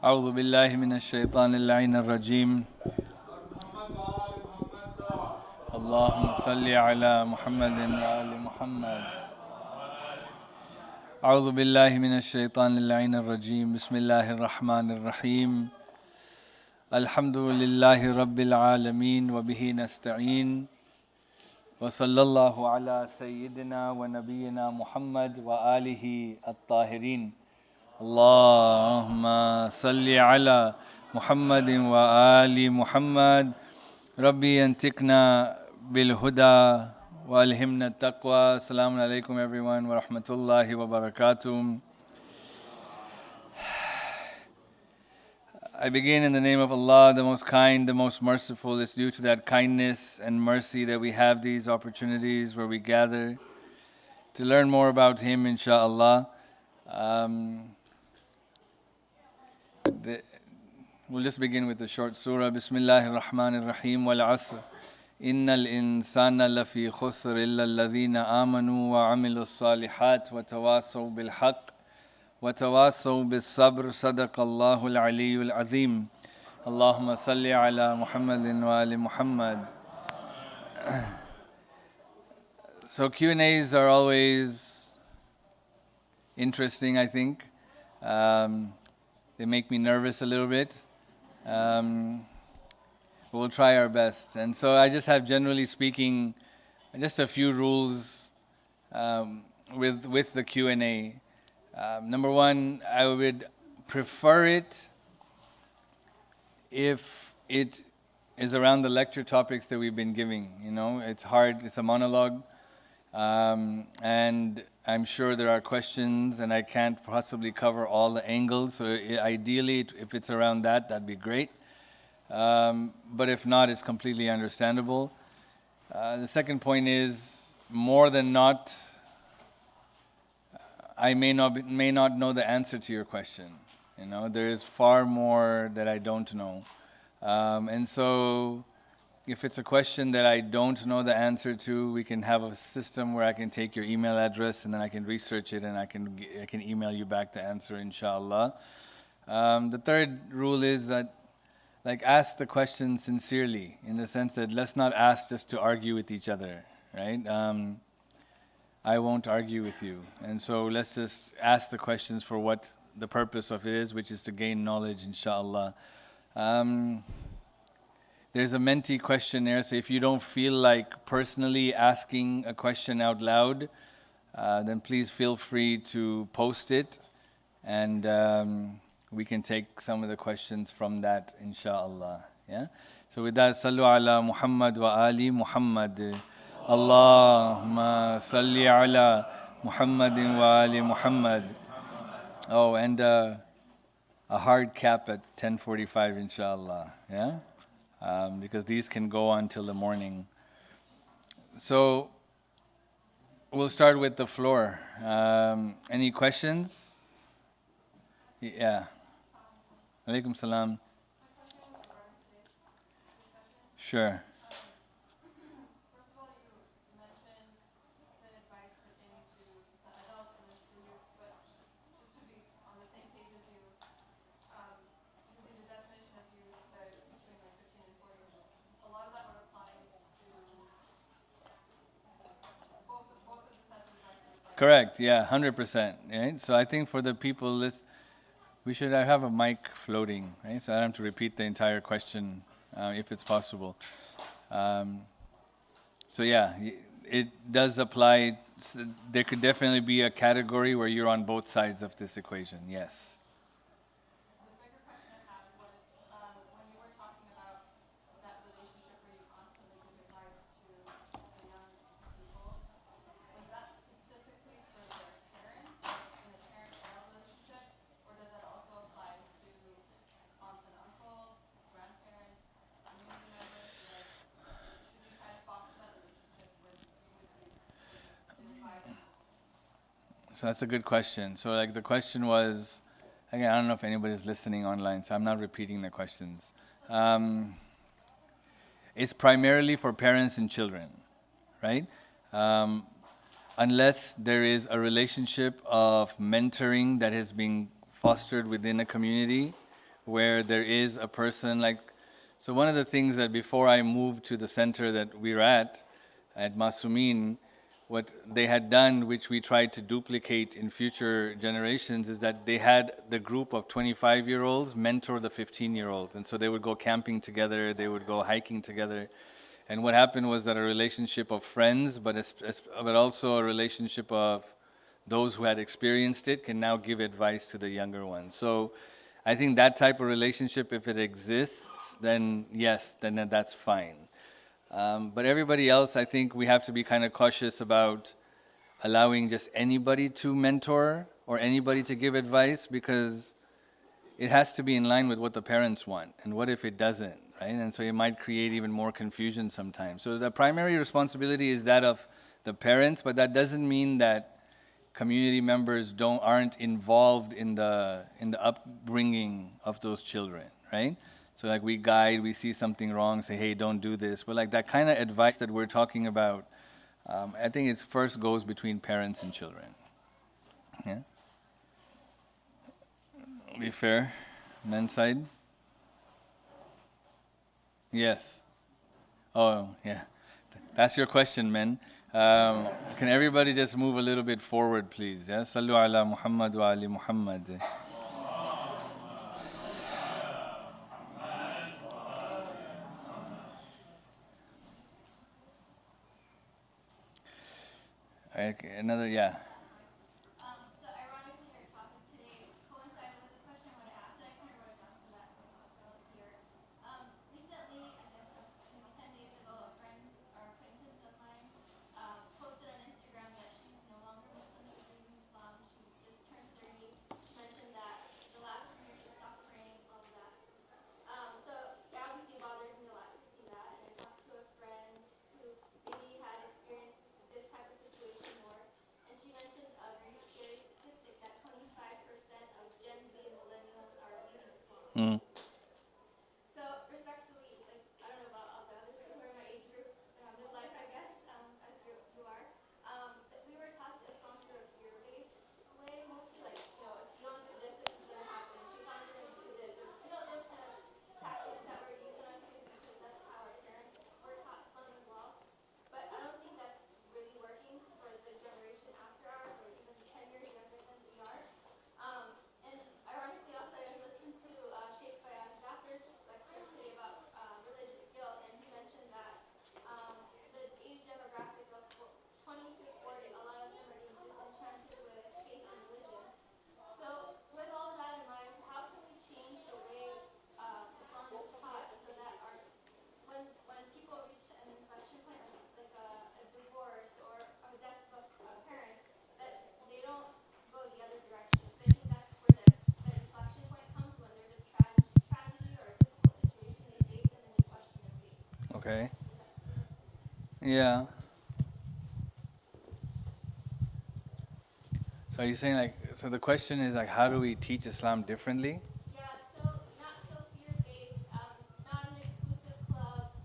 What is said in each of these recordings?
أعوذ بالله من الشيطان اللعين الرجيم اللهم صل على محمد وآل محمد أعوذ بالله من الشيطان اللعين الرجيم بسم الله الرحمن الرحيم الحمد لله رب العالمين وبه نستعين وصلى الله على سيدنا ونبينا محمد وآله الطاهرين اللهم صل على محمد وآل محمد ربي انتقنا بالهدى وألهمنا التقوى. Assalamu alaikum everyone wa rahmatullahi wa barakatuh. I begin in the name of Allah, the most kind, the most merciful. It's due to that kindness and mercy that we have these opportunities where we gather to learn more about Him, inshaAllah. We'll just begin with the short surah. Bismillahir Rahmanir Rahim. Wal Asr. Innal insana lafi khusr illa alladhina amanu wa amilus salihat wa tawasaw bil haqq wa tawasaw bis sabr. Sadaqallahul Aliyyul Azim. Allahumma salli ala Muhammadin wa ali Muhammad. So Q&As are always interesting, I think. They make me nervous a little bit. We'll try our best. And so I just have, generally speaking, just a few rules with the Q&A. Number one, I would prefer it if it is around the lecture topics that we've been giving. You know, it's hard, it's a monologue. And I'm sure there are questions and I can't possibly cover all the angles. So ideally, if it's around that, that'd be great. But if not, it's completely understandable. The second point is, more than not, I may not know the answer to your question. You know, there is far more that I don't know. And so, if it's a question that I don't know the answer to, we can have a system where I can take your email address and then I can research it and I can email you back the answer, inshallah. The third rule is that, like, ask the question sincerely, in the sense that let's not ask just to argue with each other, right? I won't argue with you. And so let's just ask the questions for what the purpose of it is, which is to gain knowledge, inshallah. There's a mentee questionnaire, so if you don't feel like personally asking a question out loud, then please feel free to post it, and we can take some of the questions from that, inshaAllah. Yeah? So with that, Sallu ala Muhammad wa ali Muhammad. Allahumma salli ala Muhammadin wa ali Muhammad. Oh, and a hard cap at 10:45, inshaAllah. Yeah? Because these can go on till the morning. So we'll start with the floor. Any questions? Yeah. Alaikum salam. Sure. Correct, yeah, 100%. Right? So I think for the people, we should have a mic floating, right? So I don't have to repeat the entire question if it's possible. So yeah, it does apply. There could definitely be a category where you're on both sides of this equation, yes. So that's a good question. So like the question was, again, I don't know if anybody's listening online, so I'm not repeating the questions. It's primarily for parents and children, right? Unless there is a relationship of mentoring that has been fostered within a community where there is a person like, so one of the things that before I moved to the center that we're at Masumin, what they had done, which we tried to duplicate in future generations, is that they had the group of 25-year-olds mentor the 15-year-olds. And so they would go camping together, they would go hiking together. And what happened was that a relationship of friends, but also a relationship of those who had experienced it, can now give advice to the younger ones. So I think that type of relationship, if it exists, then yes, then that's fine. But everybody else, I think we have to be kind of cautious about allowing just anybody to mentor or anybody to give advice, because it has to be in line with what the parents want. And what if it doesn't, right? And so it might create even more confusion sometimes. So the primary responsibility is that of the parents, but that doesn't mean that community members aren't involved in the upbringing of those children, right? So like we guide, we see something wrong, say, hey, don't do this. But like that kind of advice that we're talking about, I think it first goes between parents and children. Yeah? Be fair? Men's side? Yes. Oh, yeah. That's your question, men. Can everybody just move a little bit forward, please? Yeah? Sallu ala Muhammad wa ali Muhammad. Okay, another, yeah. So ironically, our topic today coincided with a question I wanted to ask, and I kind of wrote it down so that I'll clear. Recently, I guess maybe 10 days ago, a friend or acquaintance of mine posted on Instagram that she's no longer Muslim, she's leaving Islam, she just turned 30. She mentioned that the last 3 years she stopped praying, all of that. So that obviously bothered me a lot to see that, and I talked to a friend who maybe had experienced this type of situation more, and she mentioned a very scary statistic that 25% of Gen Z and millennials are leaving Islam. So respectfully, like, I don't know about all the others who are in my age group, midlife, I guess, as you are. We were taught Islam through a fear-based way, mostly like, if you don't do this, this is going to happen. She constantly do this. This kind of tactics that were used in our schools, because that's how our parents were taught Islam as well. But I don't think that's really working for the generation after ours, or even 10 years younger than we are. And ironically, also, I listened to Sheikh Jaffer's lecture today about religious guilt, and he mentioned that the age demographic of 20 to 40, a lot of them are being disenchanted with faith and religion. So with all that in mind, how can we change the way Islam is taught so that when people reach an inflection point, like a divorce or a death of a parent, that they don't go the other direction? But I think that's where the inflection point comes, when there's a tragedy or a difficult situation they face and then they question their faith. Okay. Yeah. So are you saying like, so the question is like, how do we teach Islam differently? Yeah, so not so fear-based, not an exclusive club,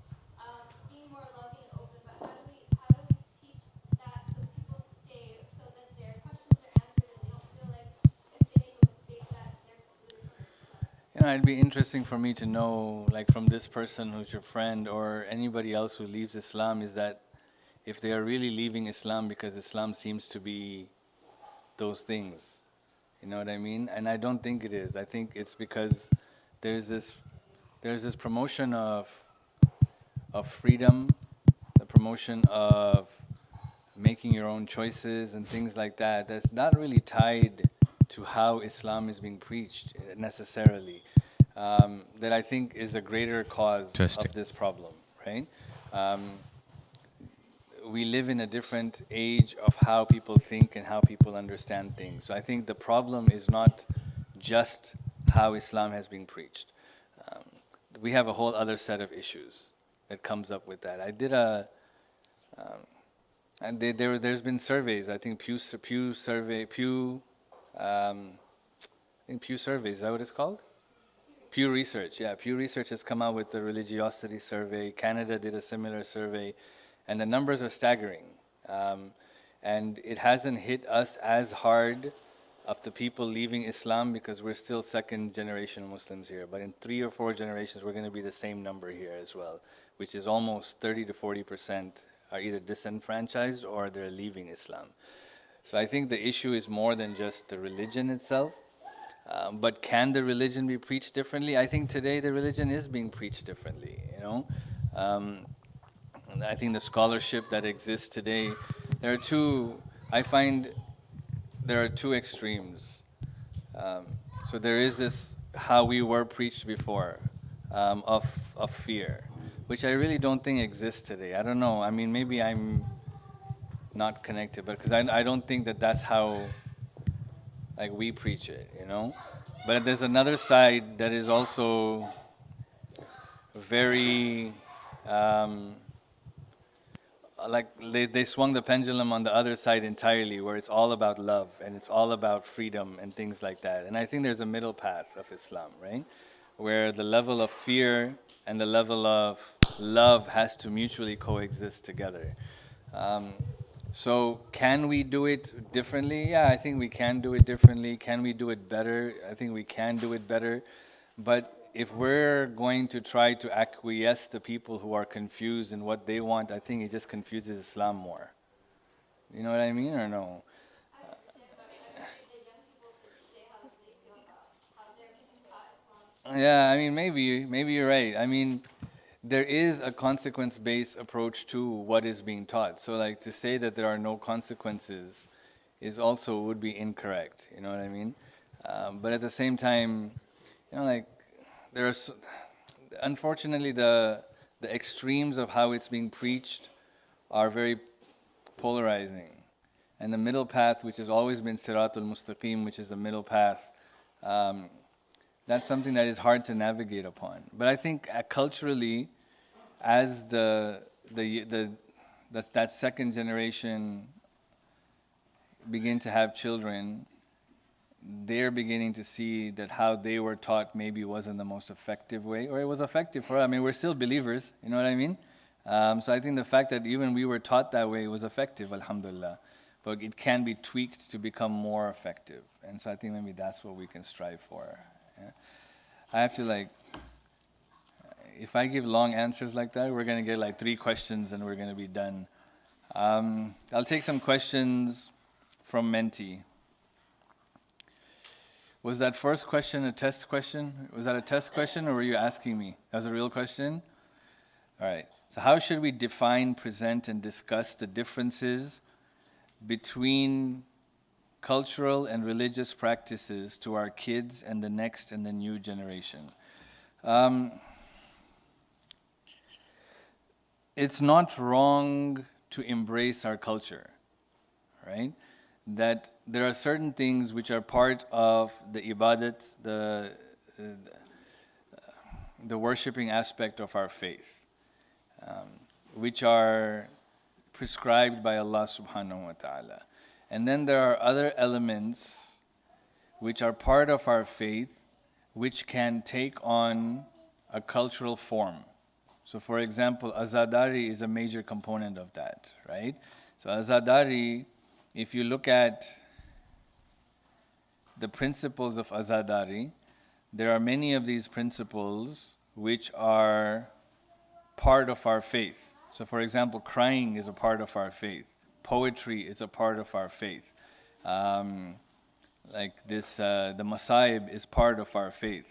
being more loving and open, but how do we teach that so people stay, so that their questions are answered and they don't feel like if they make a mistake that they're excluded from this club? It'd be interesting for me to know, like from this person who's your friend or anybody else who leaves Islam, is that if they are really leaving Islam because Islam seems to be those things. You know what I mean? And I don't think it is. I think it's because there's this promotion of freedom, the promotion of making your own choices and things like that. That's not really tied to how Islam is being preached necessarily. That I think is a greater cause of this problem, right? We live in a different age of how people think and how people understand things. So I think the problem is not just how Islam has been preached. We have a whole other set of issues that comes up with that. I did and there's been surveys. I think Pew survey, I think Pew survey, is that what it's called? Pew Research, yeah. Pew Research has come out with the religiosity survey. Canada did a similar survey. And the numbers are staggering. And it hasn't hit us as hard of the people leaving Islam, because we're still second generation Muslims here, but in 3 or 4 generations we're going to be the same number here as well, which is almost 30 to 40% are either disenfranchised or they're leaving Islam. So I think the issue is more than just the religion itself. But can the religion be preached differently? I think today the religion is being preached differently, you know. And I think the scholarship that exists today, I find there are two extremes. So there is this, how we were preached before, of fear, which I really don't think exists today. I don't know, I mean, maybe I'm not connected, but because I don't think that that's how, like, we preach it, you know. But there's another side that is also very, like they swung the pendulum on the other side entirely, where it's all about love and it's all about freedom and things like that. And I think there's a middle path of Islam, right? Where the level of fear and the level of love has to mutually coexist together. So can we do it differently? Yeah, I think we can do it differently. Can we do it better? I think we can do it better. But if we're going to try to acquiesce the people who are confused in what they want, I think it just confuses Islam more. You know what I mean, or no? Yeah, I mean, maybe you're right. I mean, there is a consequence-based approach to what is being taught. So, like, to say that there are no consequences would be incorrect. You know what I mean? But at the same time, you know, like, unfortunately, the extremes of how it's being preached are very polarizing. And the middle path, which has always been Siratul Mustaqim, which is the middle path, that's something that is hard to navigate upon. But I think culturally, as that second generation begin to have children, they're beginning to see that how they were taught maybe wasn't the most effective way, or it was effective for us. I mean, we're still believers, you know what I mean? So I think the fact that even we were taught that way was effective, alhamdulillah. But it can be tweaked to become more effective. And so I think maybe that's what we can strive for. Yeah. I have to, like, if I give long answers like that, we're going to get like 3 questions and we're going to be done. I'll take some questions from Menti. Was that first question a test question? Was that a test question, or were you asking me? That was a real question? All right. So how should we define, present, and discuss the differences between cultural and religious practices to our kids and the next and the new generation? It's not wrong to embrace our culture, right? That there are certain things which are part of the ibadat, the worshipping aspect of our faith, which are prescribed by Allah subhanahu wa ta'ala. And then there are other elements which are part of our faith which can take on a cultural form. So for example, azadari is a major component of that, right? So azadari, if you look at the principles of azadari, there are many of these principles which are part of our faith. So for example, crying is a part of our faith. Poetry is a part of our faith. Like this, the Masaib is part of our faith.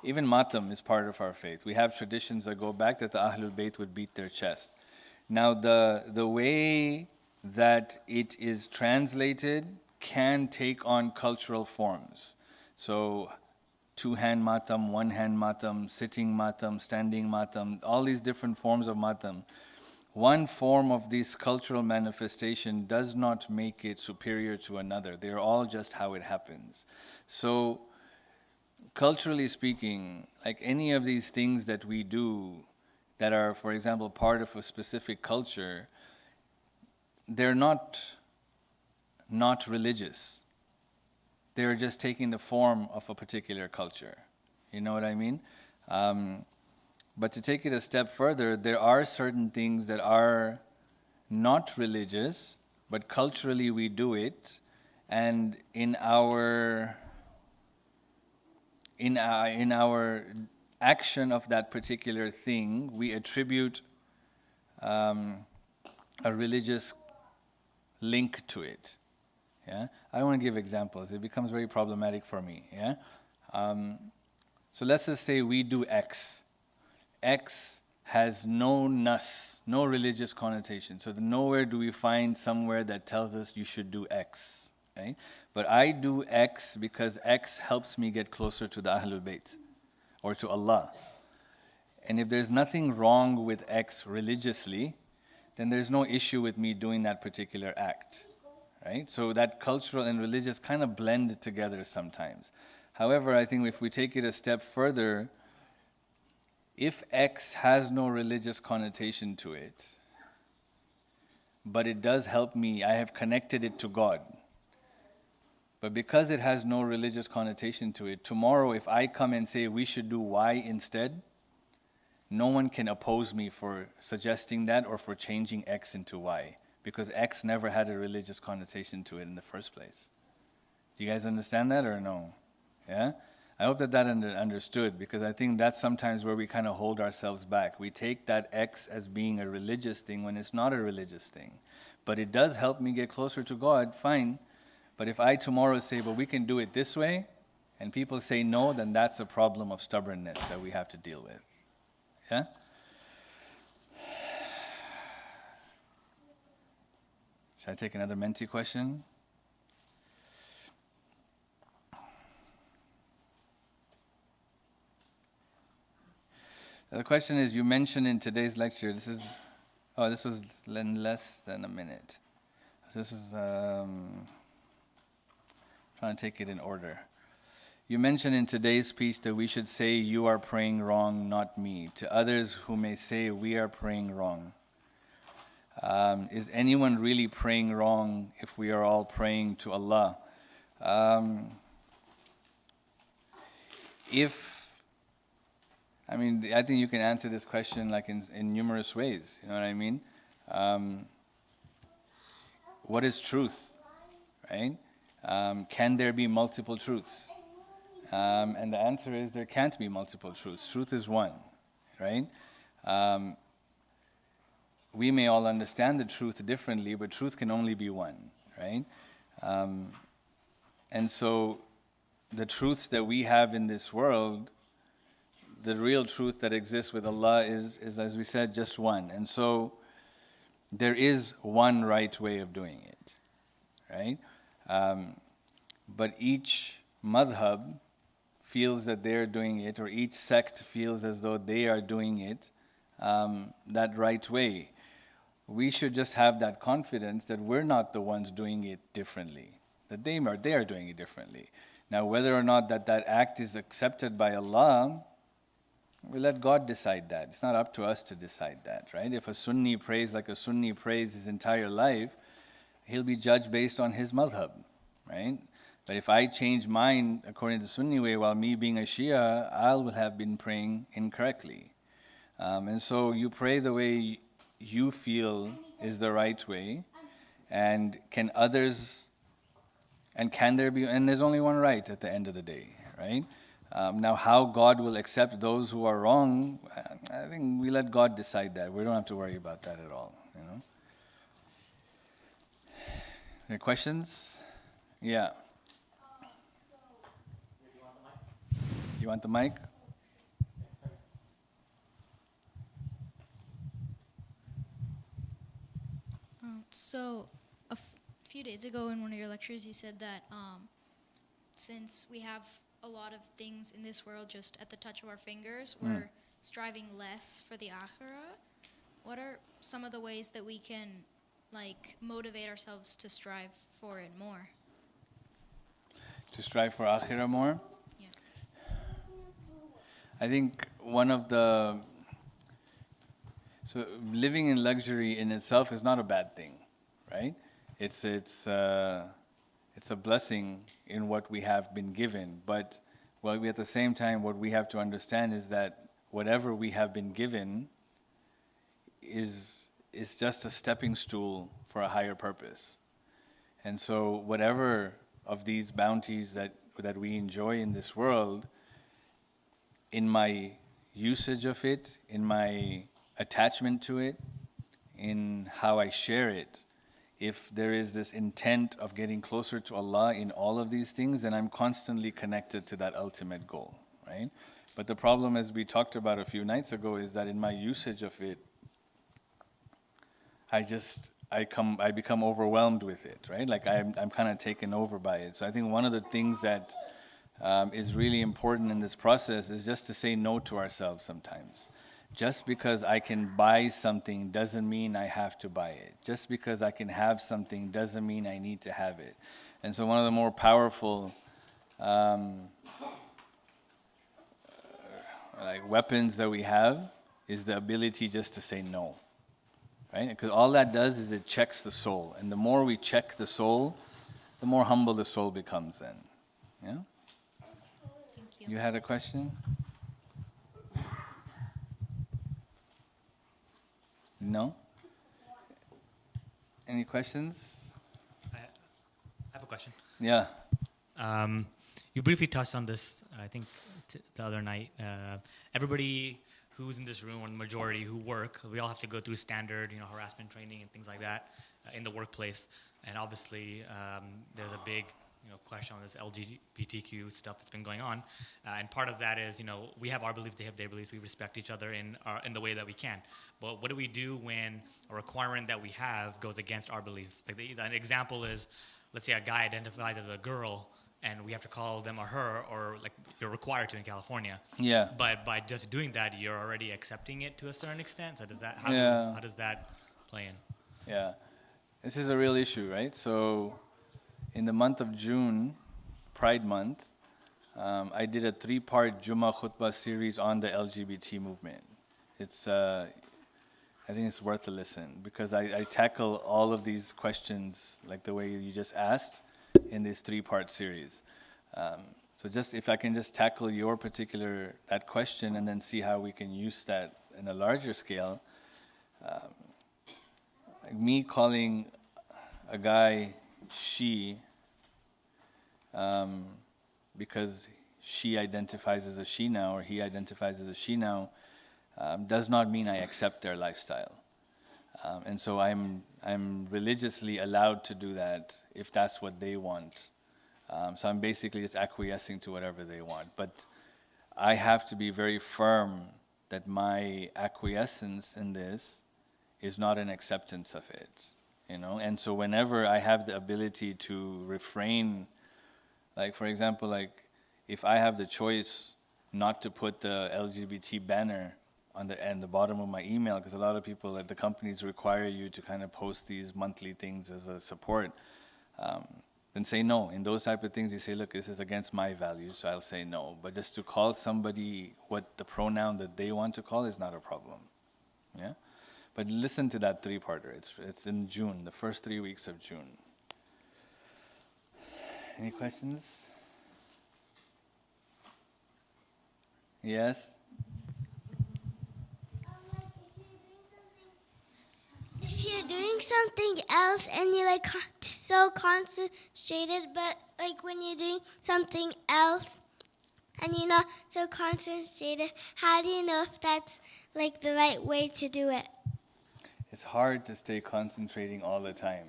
Even Matam is part of our faith. We have traditions that go back that the Ahlul Bayt would beat their chest. Now the way that it is translated can take on cultural forms. So 2-hand Matam, 1-hand Matam, sitting Matam, standing Matam, all these different forms of Matam. One form of this cultural manifestation does not make it superior to another. They're all just how it happens. So, culturally speaking, like any of these things that we do that are, for example, part of a specific culture, they're not religious. They're just taking the form of a particular culture. You know what I mean? But to take it a step further, there are certain things that are not religious, but culturally we do it, And in our action of that particular thing, we attribute a religious link to it. Yeah, I don't want to give examples. It becomes very problematic for me. Yeah, so let's just say we do X. X has no nas, no religious connotation. So nowhere do we find somewhere that tells us you should do X. Right? But I do X because X helps me get closer to the Ahlul Bayt or to Allah. And if there's nothing wrong with X religiously, then there's no issue with me doing that particular act. Right? So that cultural and religious kind of blend together sometimes. However, I think if we take it a step further, if X has no religious connotation to it, but it does help me, I have connected it to God. But because it has no religious connotation to it, tomorrow if I come and say we should do Y instead, no one can oppose me for suggesting that or for changing X into Y, because X never had a religious connotation to it in the first place. Do you guys understand that or no? Yeah? I hope that understood, because I think that's sometimes where we kind of hold ourselves back. We take that X as being a religious thing when it's not a religious thing. But it does help me get closer to God, fine. But if I tomorrow say, well, we can do it this way, and people say no, then that's a problem of stubbornness that we have to deal with. Yeah? Should I take another Menti question? The question is, you mentioned in today's lecture, this was in less than a minute. So this was, trying to take it in order. You mentioned in today's speech that we should say, you are praying wrong, not me, to others who may say we are praying wrong. Is anyone really praying wrong if we are all praying to Allah? I think you can answer this question like in numerous ways, you know what I mean? What is truth, right? Can there be multiple truths? And the answer is there can't be multiple truths. Truth is one, right? We may all understand the truth differently, but truth can only be one, right? And so the truths that we have in this world, the real truth that exists with Allah is, as we said, just one. And so there is one right way of doing it, right? But each madhab feels that they're doing it, or each sect feels as though they are doing it that right way. We should just have that confidence that we're not the ones doing it differently, that they are doing it differently. Now, whether or not that act is accepted by Allah, we let God decide that. It's not up to us to decide that, right? If a Sunni prays like a Sunni prays his entire life, he'll be judged based on his madhab, right? But if I change mine according to the Sunni way, while me being a Shia, I will have been praying incorrectly. And so you pray the way you feel is the right way, and can there be, and there's only one right at the end of the day, right? Now how God will accept those who are wrong, I think we let God decide that. We don't have to worry about that at all, you know? Any questions? Yeah. You want the mic? So a few days ago in one of your lectures, you said that since we have a lot of things in this world just at the touch of our fingers, we're striving less for the akhirah. What are some of the ways that we can motivate ourselves to strive for it more? To strive for akhirah more? Yeah. I think so living in luxury in itself is not a bad thing, right? It's a blessing in what we have been given, but at the same time, what we have to understand is that whatever we have been given is just a stepping stool for a higher purpose. And so whatever of these bounties that we enjoy in this world, in my usage of it, in my attachment to it, in how I share it, if there is this intent of getting closer to Allah in all of these things, then I'm constantly connected to that ultimate goal, right? But the problem, as we talked about a few nights ago, is that in my usage of it, I become overwhelmed with it, right? Like I'm kind of taken over by it. So I think one of the things that is really important in this process is just to say no to ourselves sometimes. Just because I can buy something doesn't mean I have to buy it. Just because I can have something doesn't mean I need to have it. And so one of the more powerful weapons that we have is the ability just to say no. Right? Because all that does is it checks the soul. And the more we check the soul, the more humble the soul becomes then. Yeah? Thank you. You had a question? No? Any questions? I have a question. Yeah. You briefly touched on this, I think, the other night. Everybody who's in this room, or the majority who work, we all have to go through standard, harassment training and things like that in the workplace. And obviously, there's a big, question on this LGBTQ stuff that's been going on. And part of that is, we have our beliefs, they have their beliefs. We respect each other in the way that we can. But what do we do when a requirement that we have goes against our beliefs? Like an example is, let's say a guy identifies as a girl, and we have to call them a her, or like you're required to in California. Yeah. But by just doing that, you're already accepting it to a certain extent. So does that how does that play in? Yeah. This is a real issue, right? So in the month of June, Pride Month, I did a 3-part Jummah khutbah series on the LGBT movement. It's I think it's worth a listen, because I tackle all of these questions like the way you just asked in this 3-part series. So just if I can just tackle your particular, that question, and then see how we can use that in a larger scale. Like me calling a guy she, because she identifies as a she now, or he identifies as a she now, does not mean I accept their lifestyle. And so I'm religiously allowed to do that if that's what they want. So I'm basically just acquiescing to whatever they want. But I have to be very firm that my acquiescence in this is not an acceptance of it, And so whenever I have the ability to refrain, like for example, like if I have the choice not to put the LGBT banner on the bottom of my email, because a lot of people at the companies require you to kind of post these monthly things as a support, then say no. In those type of things, you say, look, this is against my values, so I'll say no. But just to call somebody what the pronoun that they want to call is not a problem. Yeah? But listen to that 3-parter. It's in June, the first 3 weeks of June. Any questions? Yes? If you're doing something else and you're like so concentrated, but like when you're doing something else and you're not so concentrated, how do you know if that's like the right way to do it? It's hard to stay concentrating all the time,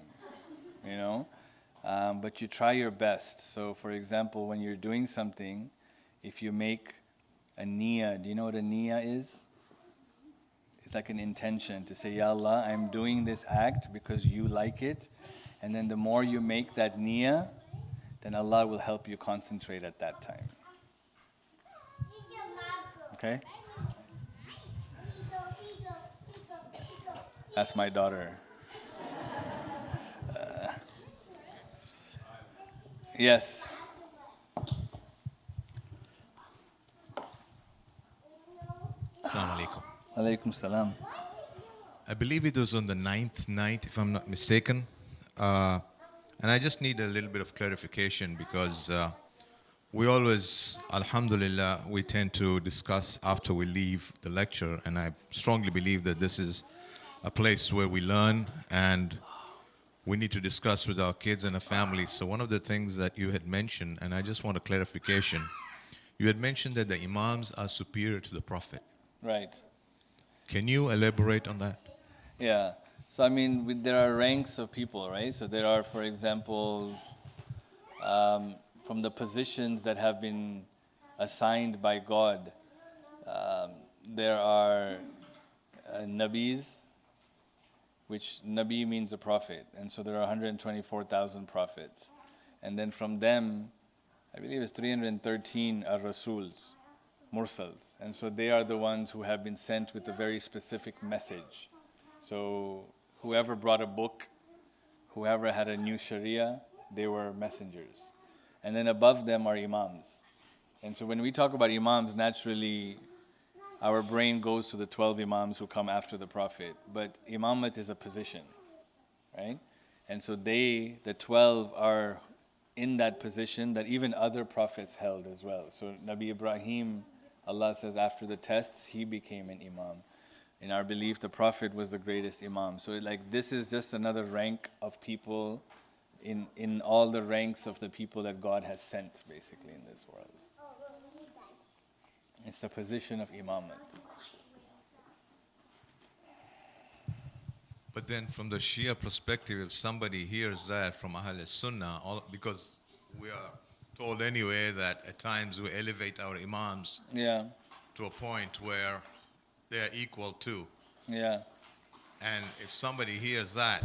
but you try your best. So for example, when you're doing something, if you make a niyyah, do you know what a niyyah is? It's like an intention to say, Ya Allah, I'm doing this act because you like it. And then the more you make that niyyah, then Allah will help you concentrate at that time. Okay? That's my daughter. Yes. Assalamu alaikum. Alaikum salam. I believe it was on the 9th night, if I'm not mistaken. And I just need a little bit of clarification because we always, alhamdulillah, we tend to discuss after we leave the lecture. And I strongly believe that this is a place where we learn and we need to discuss with our kids and our families. So one of the things that you had mentioned, and I just want a clarification, you had mentioned that the Imams are superior to the Prophet. Right. Can you elaborate on that? Yeah. So I mean, there are ranks of people, right? So there are, for example, from the positions that have been assigned by God, there are Nabis, which Nabi means a prophet. And so there are 124,000 prophets. And then from them, I believe it's 313 are Rasuls, Mursals. And so they are the ones who have been sent with a very specific message. So whoever brought a book, whoever had a new Sharia, they were messengers. And then above them are Imams. And so when we talk about Imams, naturally our brain goes to the 12 Imams who come after the Prophet. But Imamat is a position, right? And so the 12 are in that position that even other prophets held as well. So Nabi Ibrahim, Allah says after the tests, he became an Imam. In our belief, the Prophet was the greatest Imam. So this is just another rank of people in all the ranks of the people that God has sent basically in this world. It's the position of Imamat. But then from the Shia perspective, if somebody hears that from Ahl Sunnah, because we are told anyway that at times we elevate our Imams to a point where they are equal to. Yeah. And if somebody hears that,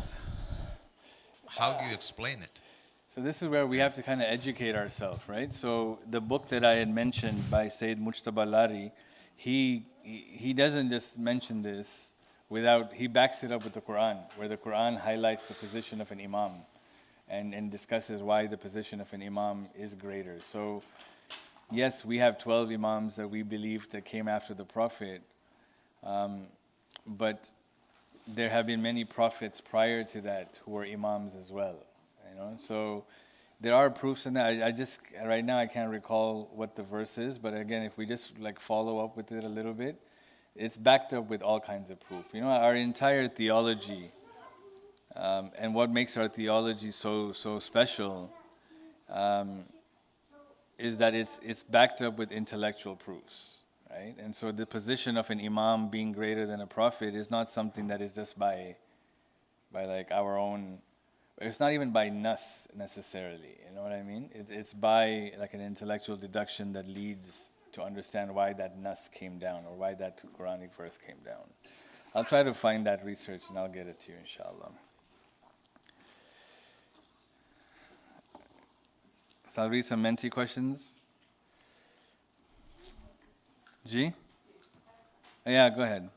how do you explain it? So this is where we have to kind of educate ourselves, right? So the book that I had mentioned by Sayyid Mujtaba Lari, he doesn't just mention this he backs it up with the Quran, where the Quran highlights the position of an Imam and discusses why the position of an Imam is greater. So yes, we have 12 Imams that we believe that came after the Prophet, but there have been many prophets prior to that who were Imams as well. So there are proofs in that. I just right now I can't recall what the verse is, but again, if we just follow up with it a little bit, it's backed up with all kinds of proof. Our entire theology, and what makes our theology so special, is that it's backed up with intellectual proofs, right? And so the position of an Imam being greater than a prophet is not something that is just by our own. It's not even by nas necessarily, you know what I mean? It's by an intellectual deduction that leads to understand why that nas came down or why that Quranic verse came down. I'll try to find that research and I'll get it to you, inshallah. So I'll read some Menti questions. G? Yeah, go ahead.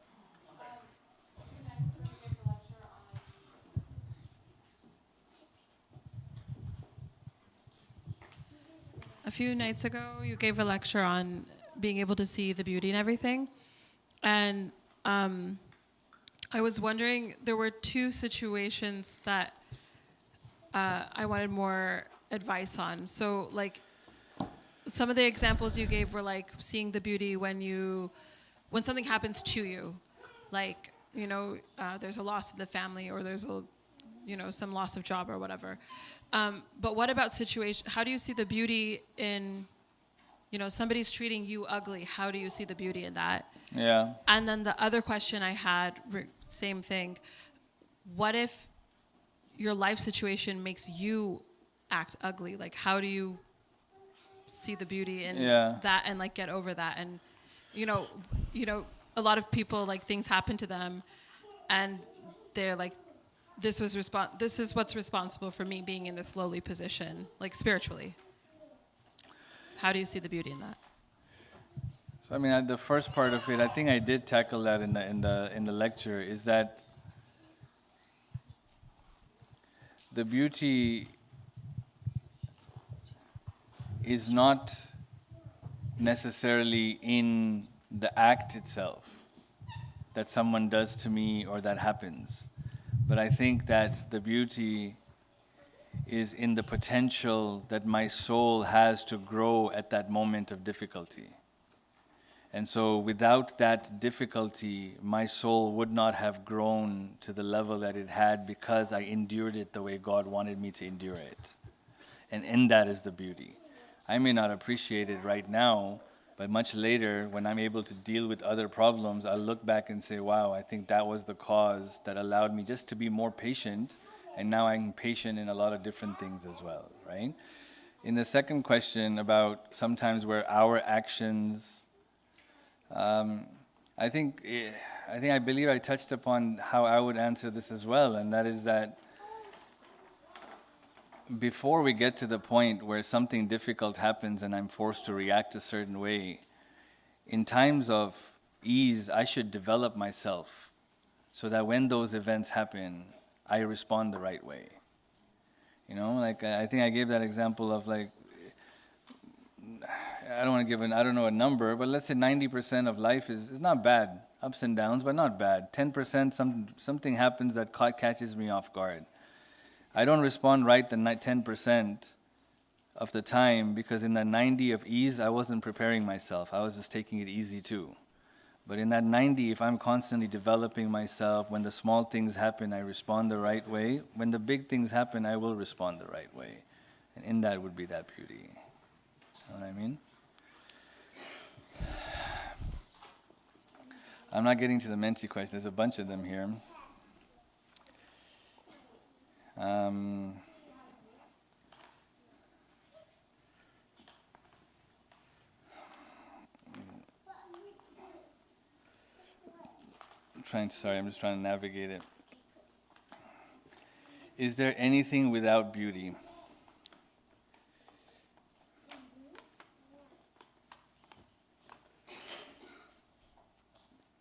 A few nights ago, you gave a lecture on being able to see the beauty in everything. And I was wondering, there were two situations that I wanted more advice on. So, some of the examples you gave were seeing the beauty when something happens to you. There's a loss in the family, or there's some loss of job or whatever. But what about how do you see the beauty in, somebody's treating you ugly? How do you see the beauty in that? Yeah. And then the other question I had, same thing. What if your life situation makes you act ugly? How do you see the beauty in that and get over that? And, a lot of people, things happen to them and they're this is what's responsible for me being in this lowly position, spiritually. How do you see the beauty in that? So the first part of it, I think I did tackle that in the lecture, is that the beauty is not necessarily in the act itself that someone does to me or that happens. But I think that the beauty is in the potential that my soul has to grow at that moment of difficulty. And so without that difficulty, my soul would not have grown to the level that it had because I endured it the way God wanted me to endure it. And in that is the beauty. I may not appreciate it right now, but much later, when I'm able to deal with other problems, I'll look back and say, wow, I think that was the cause that allowed me just to be more patient, and now I'm patient in a lot of different things as well, right? In the second question about sometimes where our actions, I believe I touched upon how I would answer this as well, and that is that before we get to the point where something difficult happens and I'm forced to react a certain way, in times of ease, I should develop myself so that when those events happen, I respond the right way. You know, like I think I gave that example of like, I don't know a number, but let's say 90% of life is not bad. Ups and downs, but not bad. 10%, something happens that catches me off guard. I don't respond right the 10% of the time because in that 90 of ease, I wasn't preparing myself. I was just taking it easy too. But in that 90, if I'm constantly developing myself, when the small things happen, I respond the right way. When the big things happen, I will respond the right way. And in that would be that beauty. You know what I mean? I'm not getting to the Menti question. There's a bunch of them here. I'm just trying to navigate it. Is there anything without beauty?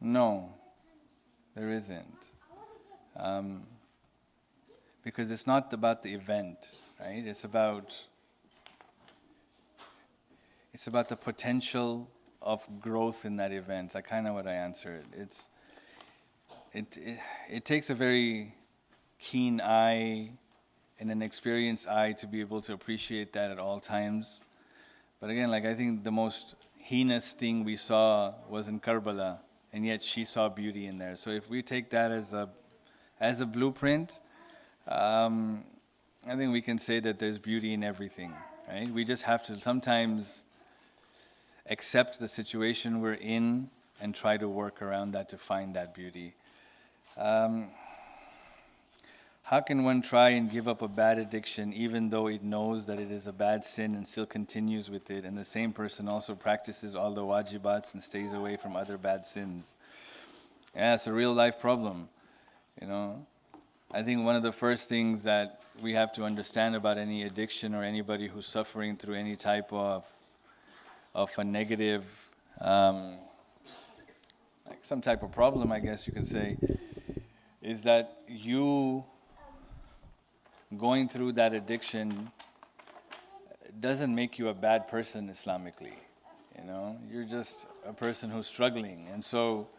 No, there isn't. Because it's not about the event, right? It's about the potential of growth in that event. That's kind of what I answered. It takes a very keen eye and an experienced eye to be able to appreciate that at all times. But again, like I think the most heinous thing we saw was in Karbala, and yet she saw beauty in there. So if we take that as a blueprint, I think we can say that there's beauty in everything, right? We just have to sometimes accept the situation we're in and try to work around that to find that beauty. How can one try and give up a bad addiction even though it knows that it is a bad sin and still continues with it, and the same person also practices all the wajibats and stays away from other bad sins? Yeah, it's a real life problem, you know. I think one of the first things that we have to understand about any addiction or anybody who's suffering through any type of a negative, like some type of problem, I guess you could say, is that you going through that addiction doesn't make you a bad person Islamically. You know, you're just a person who's struggling. And so,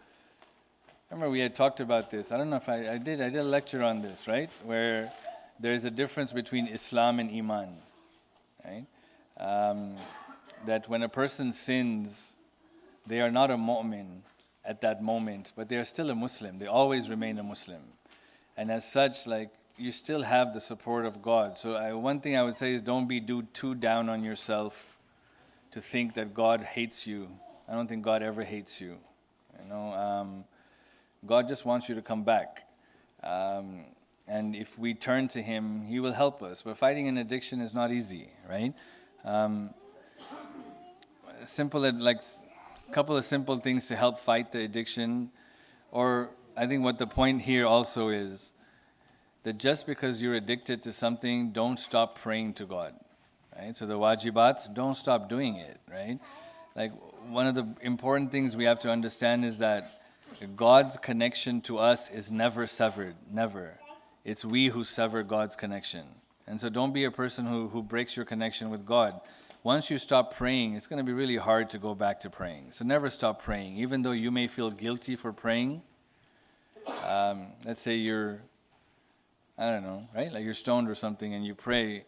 remember we had talked about this. I don't know if I did a lecture on this, right? Where there's a difference between Islam and Iman, right? That when a person sins, they are not a mu'min at that moment, but they are still a Muslim. They always remain a Muslim. And as such, like, you still have the support of God. So one thing I would say is don't be too down on yourself to think that God hates you. I don't think God ever hates you. You know, God just wants you to come back. And if we turn to Him, He will help us. But fighting an addiction is not easy, right? A couple of simple things to help fight the addiction. Or I think what the point here also is that just because you're addicted to something, don't stop praying to God, right? So the wajibats, don't stop doing it, right? Like one of the important things we have to understand is that God's connection to us is never severed, never. It's we who sever God's connection. And so don't be a person who breaks your connection with God. Once you stop praying, it's going to be really hard to go back to praying. So never stop praying. Even though you may feel guilty for praying, let's say you're, I don't know, right? Like you're stoned or something and you pray.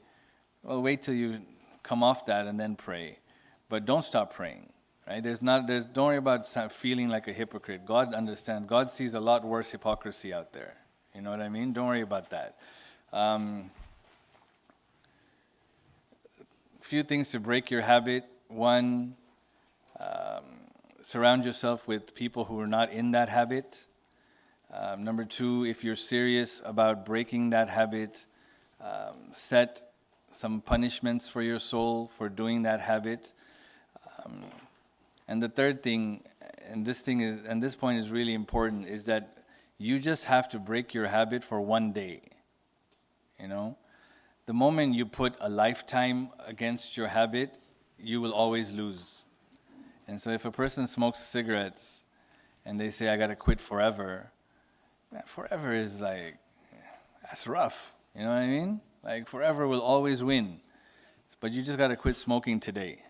Well, wait till you come off that and then pray. But don't stop praying, right? Don't worry about feeling like a hypocrite. God understands. God sees a lot worse hypocrisy out there. You know what I mean? Don't worry about that. Few things to break your habit. One, surround yourself with people who are not in that habit. Number two, if you're serious about breaking that habit, set some punishments for your soul for doing that habit. And the third thing, and this point is really important, is that you just have to break your habit for one day. You know? The moment you put a lifetime against your habit, you will always lose. And so if a person smokes cigarettes and they say, I gotta quit forever, man, forever is like, that's rough. You know what I mean? Like forever will always win. But you just gotta quit smoking today.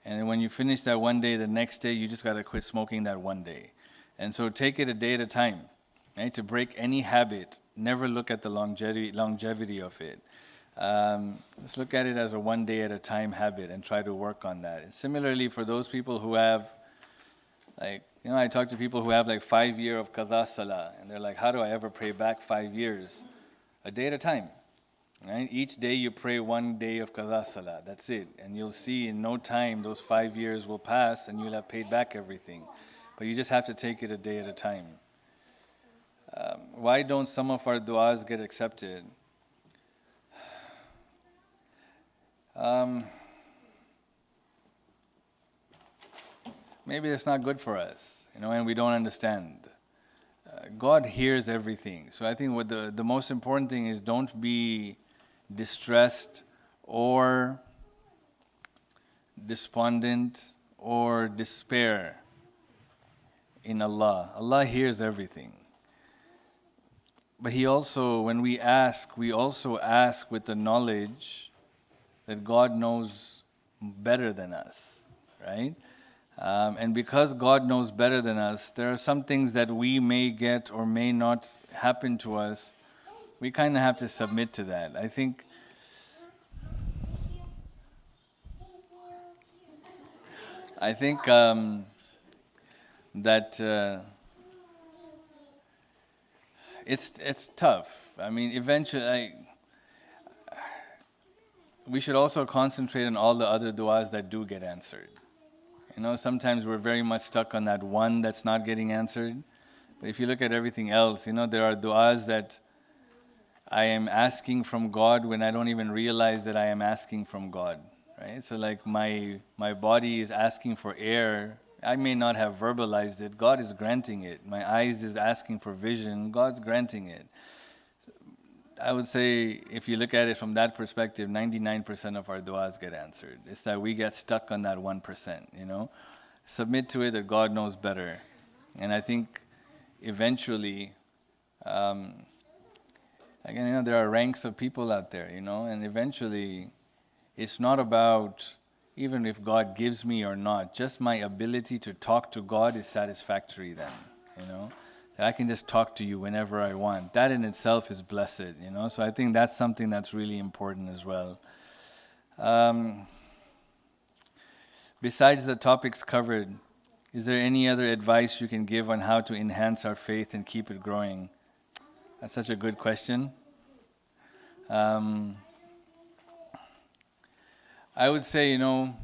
And then when you finish that one day, the next day, you just gotta quit smoking that one day. And so take it a day at a time. Right? To break any habit, never look at the longevity of it. Let's look at it as a one day at a time habit and try to work on that. And similarly, for those people who have, like, you know, I talk to people who have like 5 years of qadha salah, and they're like, how do I ever pray back 5 years? A day at a time. Right? Each day you pray 1 day of qadha salah, that's it. And you'll see in no time those 5 years will pass and you'll have paid back everything. But you just have to take it a day at a time. Why don't some of our du'as get accepted? Maybe it's not good for us, you know, and we don't understand. God hears everything. So I think what the most important thing is, don't be distressed or despondent or despair in Allah. Allah hears everything. But He also, when we ask, we also ask with the knowledge that God knows better than us, right? And because God knows better than us, there are some things that we may get or may not happen to us. We kind of have to submit to that. I think that it's tough. I mean, eventually, we should also concentrate on all the other du'as that do get answered. You know, sometimes we're very much stuck on that one that's not getting answered. But if you look at everything else, you know, there are du'as that I am asking from God when I don't even realize that I am asking from God, right? So like my body is asking for air. I may not have verbalized it. God is granting it. My eyes is asking for vision. God's granting it. I would say, if you look at it from that perspective, 99% of our du'as get answered. It's that we get stuck on that 1%, you know. Submit to it that God knows better. And I think eventually, again, you know, there are ranks of people out there, you know, and eventually it's not about even if God gives me or not, just my ability to talk to God is satisfactory then, you know. That I can just talk to you whenever I want. That in itself is blessed, you know. So I think that's something that's really important as well. Besides the topics covered, is there any other advice you can give on how to enhance our faith and keep it growing? That's such a good question. I would say, you know,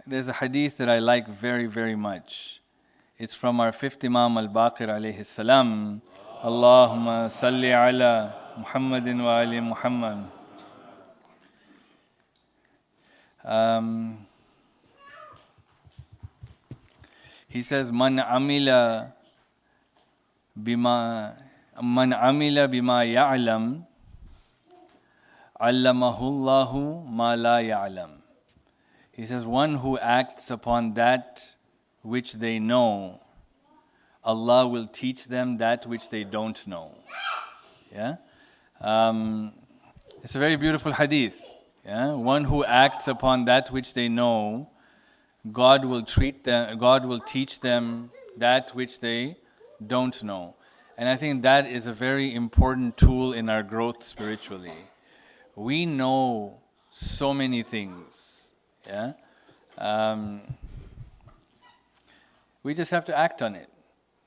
there's a hadith that I like very, very much. It's from our fifth Imam al-Baqir alayhi salam. Allahumma salli ala Muhammadin wa ali Muhammad. He says, Man amila bima ya'lam, allamahu Allahu ma la ya'lam. He says, one who acts upon that which they know, Allah will teach them that which they don't know. Yeah? It's a very beautiful hadith. Yeah? One who acts upon that which they know, God will teach them that which they don't know. And I think that is a very important tool in our growth spiritually. We know so many things. Yeah, we just have to act on it.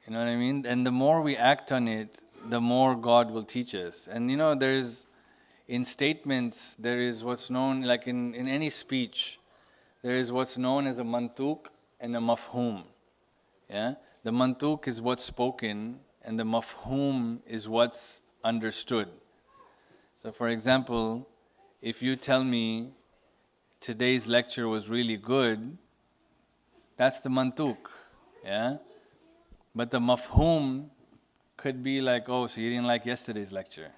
You know what I mean? And the more we act on it, the more God will teach us. And you know, there's in statements, there is what's known, like in any speech, there is what's known as a mantuk and a mafhum. Yeah, the mantuk is what's spoken, and the mafhum is what's understood. So, for example, if you tell me today's lecture was really good, that's the mantuk. Yeah, but the mafhum could be like, oh, so you didn't like yesterday's lecture,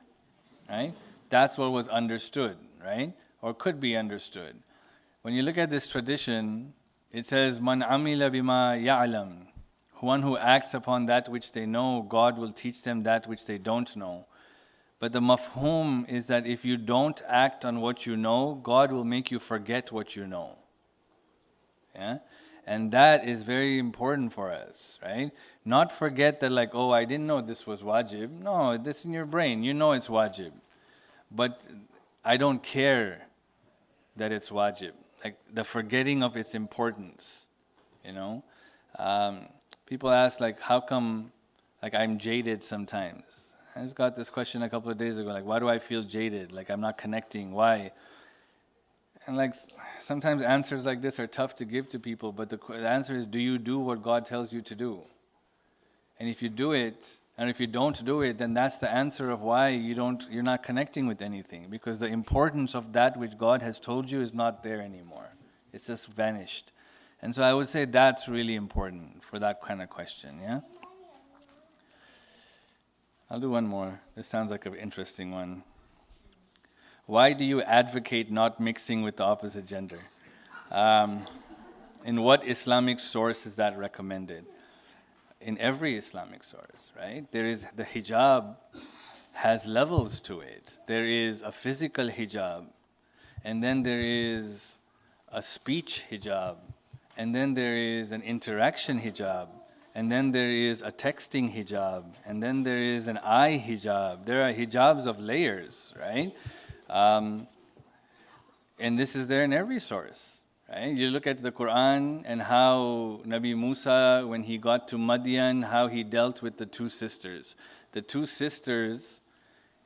right? That's what was understood, right? Or could be understood. When you look at this tradition, it says, "Man amila bima ya'lam." One who acts upon that which they know, God will teach them that which they don't know. But the mafhum is that if you don't act on what you know, God will make you forget what you know. Yeah? And that is very important for us, right? Not forget that like, oh, I didn't know this was wajib. No, this in your brain, you know it's wajib. But I don't care that it's wajib. Like the forgetting of its importance, you know? People ask like, how come like I'm jaded sometimes? I just got this question a couple of days ago, like, why do I feel jaded? Like I'm not connecting, why? And like sometimes answers like this are tough to give to people, but the answer is, do you do what God tells you to do? And if you do it, and if you don't do it, then that's the answer of why you're not connecting with anything, because the importance of that which God has told you is not there anymore. It's just vanished. And so I would say that's really important for that kind of question, yeah? I'll do one more. This sounds like an interesting one. Why do you advocate not mixing with the opposite gender? In what Islamic source is that recommended? In every Islamic source, right? There is the hijab has levels to it. There is a physical hijab, and then there is a speech hijab, and then there is an interaction hijab, and then there is a texting hijab, and then there is an eye hijab. There are hijabs of layers, right? And this is there in every source, right? You look at the Quran and how Nabi Musa, when he got to Madian, how he dealt with the two sisters. The two sisters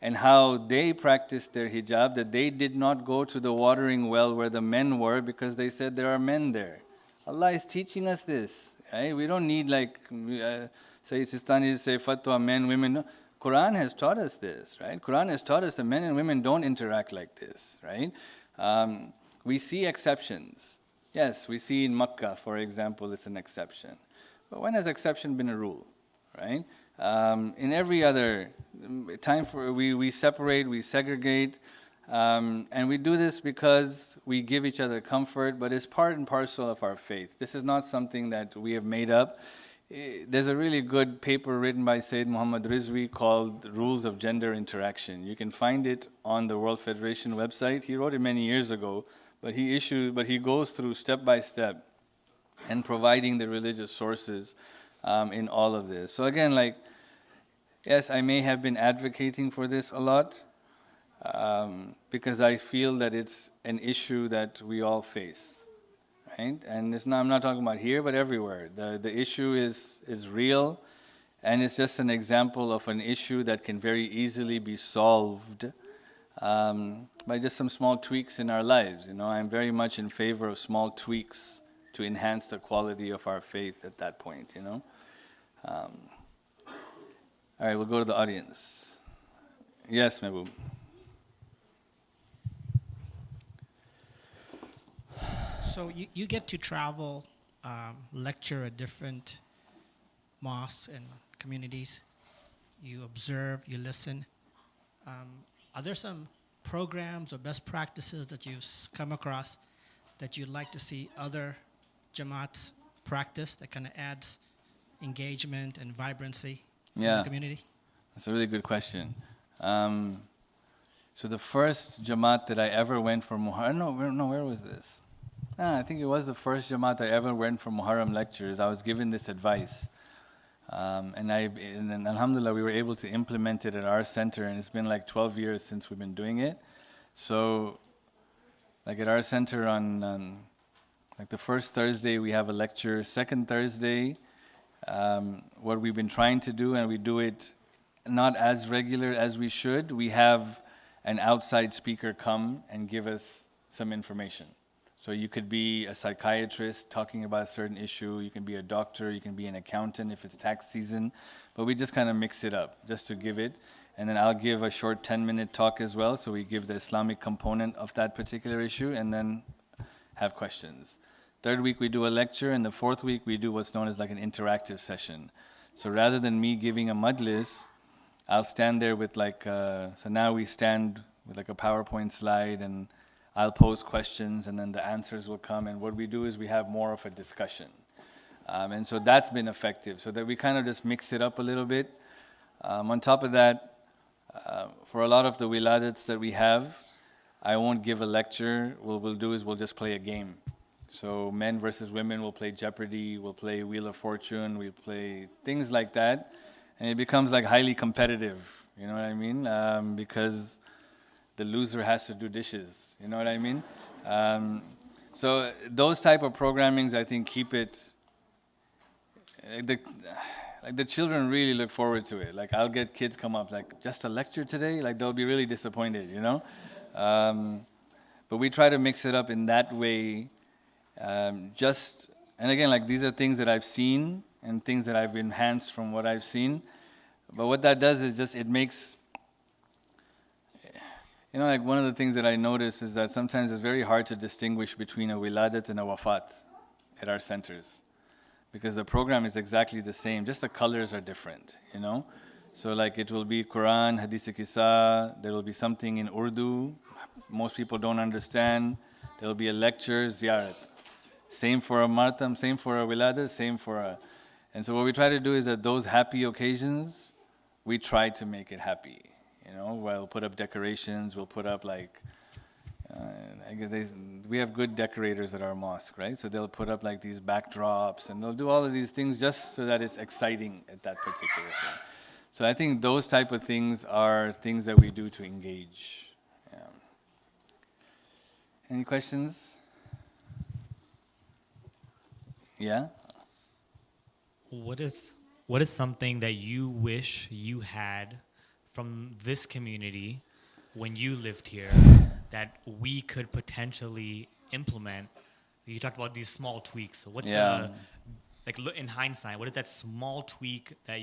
and how they practiced their hijab, that they did not go to the watering well where the men were because they said there are men there. Allah is teaching us this, right? We don't need like, say Sistani say fatwa, men, women. No. Quran has taught us this, right? Quran has taught us that men and women don't interact like this, right? We see exceptions. Yes, we see in Makkah, for example, it's an exception. But when has exception been a rule, right? In every other time, we separate, we segregate, and we do this because we give each other comfort, but it's part and parcel of our faith. This is not something that we have made up. There's a really good paper written by Sayyid Muhammad Rizvi called Rules of Gender Interaction. You can find it on the World Federation website. He wrote it many years ago, but he goes through step by step and providing the religious sources in all of this. So again, like, yes, I may have been advocating for this a lot because I feel that it's an issue that we all face. Right? And I'm not talking about here, but everywhere. The issue is real, and it's just an example of an issue that can very easily be solved by just some small tweaks in our lives. You know, I'm very much in favor of small tweaks to enhance the quality of our faith at that point, you know. All right, we'll go to the audience. Yes, Mehboob. So you get to travel, lecture at different mosques and communities. You observe, you listen. Are there some programs or best practices that you've come across that you'd like to see other Jamaats practice that kind of adds engagement and vibrancy in the community? That's a really good question. So the first Jamaat that I ever went for Muharram, where was this? I think it was the first Jamaat I ever went for Muharram lectures. I was given this advice. And alhamdulillah, we were able to implement it at our center, and it's been like 12 years since we've been doing it. So Like at our center on like the first Thursday we have a lecture. Second Thursday, what we've been trying to do, and we do it not as regular as we should, we have an outside speaker come and give us some information. So you could be a psychiatrist talking about a certain issue, you can be a doctor, you can be an accountant if it's tax season, but we just kind of mix it up just to give it. And then I'll give a short 10-minute talk as well, so we give the Islamic component of that particular issue and then have questions. Third week we do a lecture, and the fourth week we do what's known as like an interactive session. So rather than me giving a majlis, I'll stand there with like, so now we stand with like a PowerPoint slide, and I'll pose questions and then the answers will come, and what we do is we have more of a discussion. And so that's been effective, so that we kind of just mix it up a little bit. On top of that, for a lot of the wiladats that we have, I won't give a lecture. What we'll do is we'll just play a game. So men versus women will play Jeopardy, we'll play Wheel of Fortune, we'll play things like that. And it becomes like highly competitive, you know what I mean? Because the loser has to do dishes, you know what I mean? So those type of programmings, I think, keep it, like the children really look forward to it. Like I'll get kids come up like, just a lecture today? Like they'll be really disappointed, you know? But we try to mix it up in that way. And again, like these are things that I've seen and things that I've enhanced from what I've seen. But what that does is just, it makes, you know, like one of the things that I notice is that sometimes it's very hard to distinguish between a wiladat and a wafat at our centers. Because the program is exactly the same, just the colors are different, you know? So like it will be Quran, Hadith-e-Qissa, there will be something in Urdu, most people don't understand, there will be a lecture, ziyarat. Same for a martam, same for a wiladat, same for a... And so what we try to do is at those happy occasions, we try to make it happy, you know? We'll put up decorations, we'll put up like... we have good decorators at our mosque, right? So they'll put up like these backdrops and they'll do all of these things just so that it's exciting at that particular thing. So I think those type of things are things that we do to engage. Yeah. Any questions? Yeah? What is something that you wish you had from this community when you lived here that we could potentially implement? You talked about these small tweaks. So what's like in hindsight, what is that small tweak that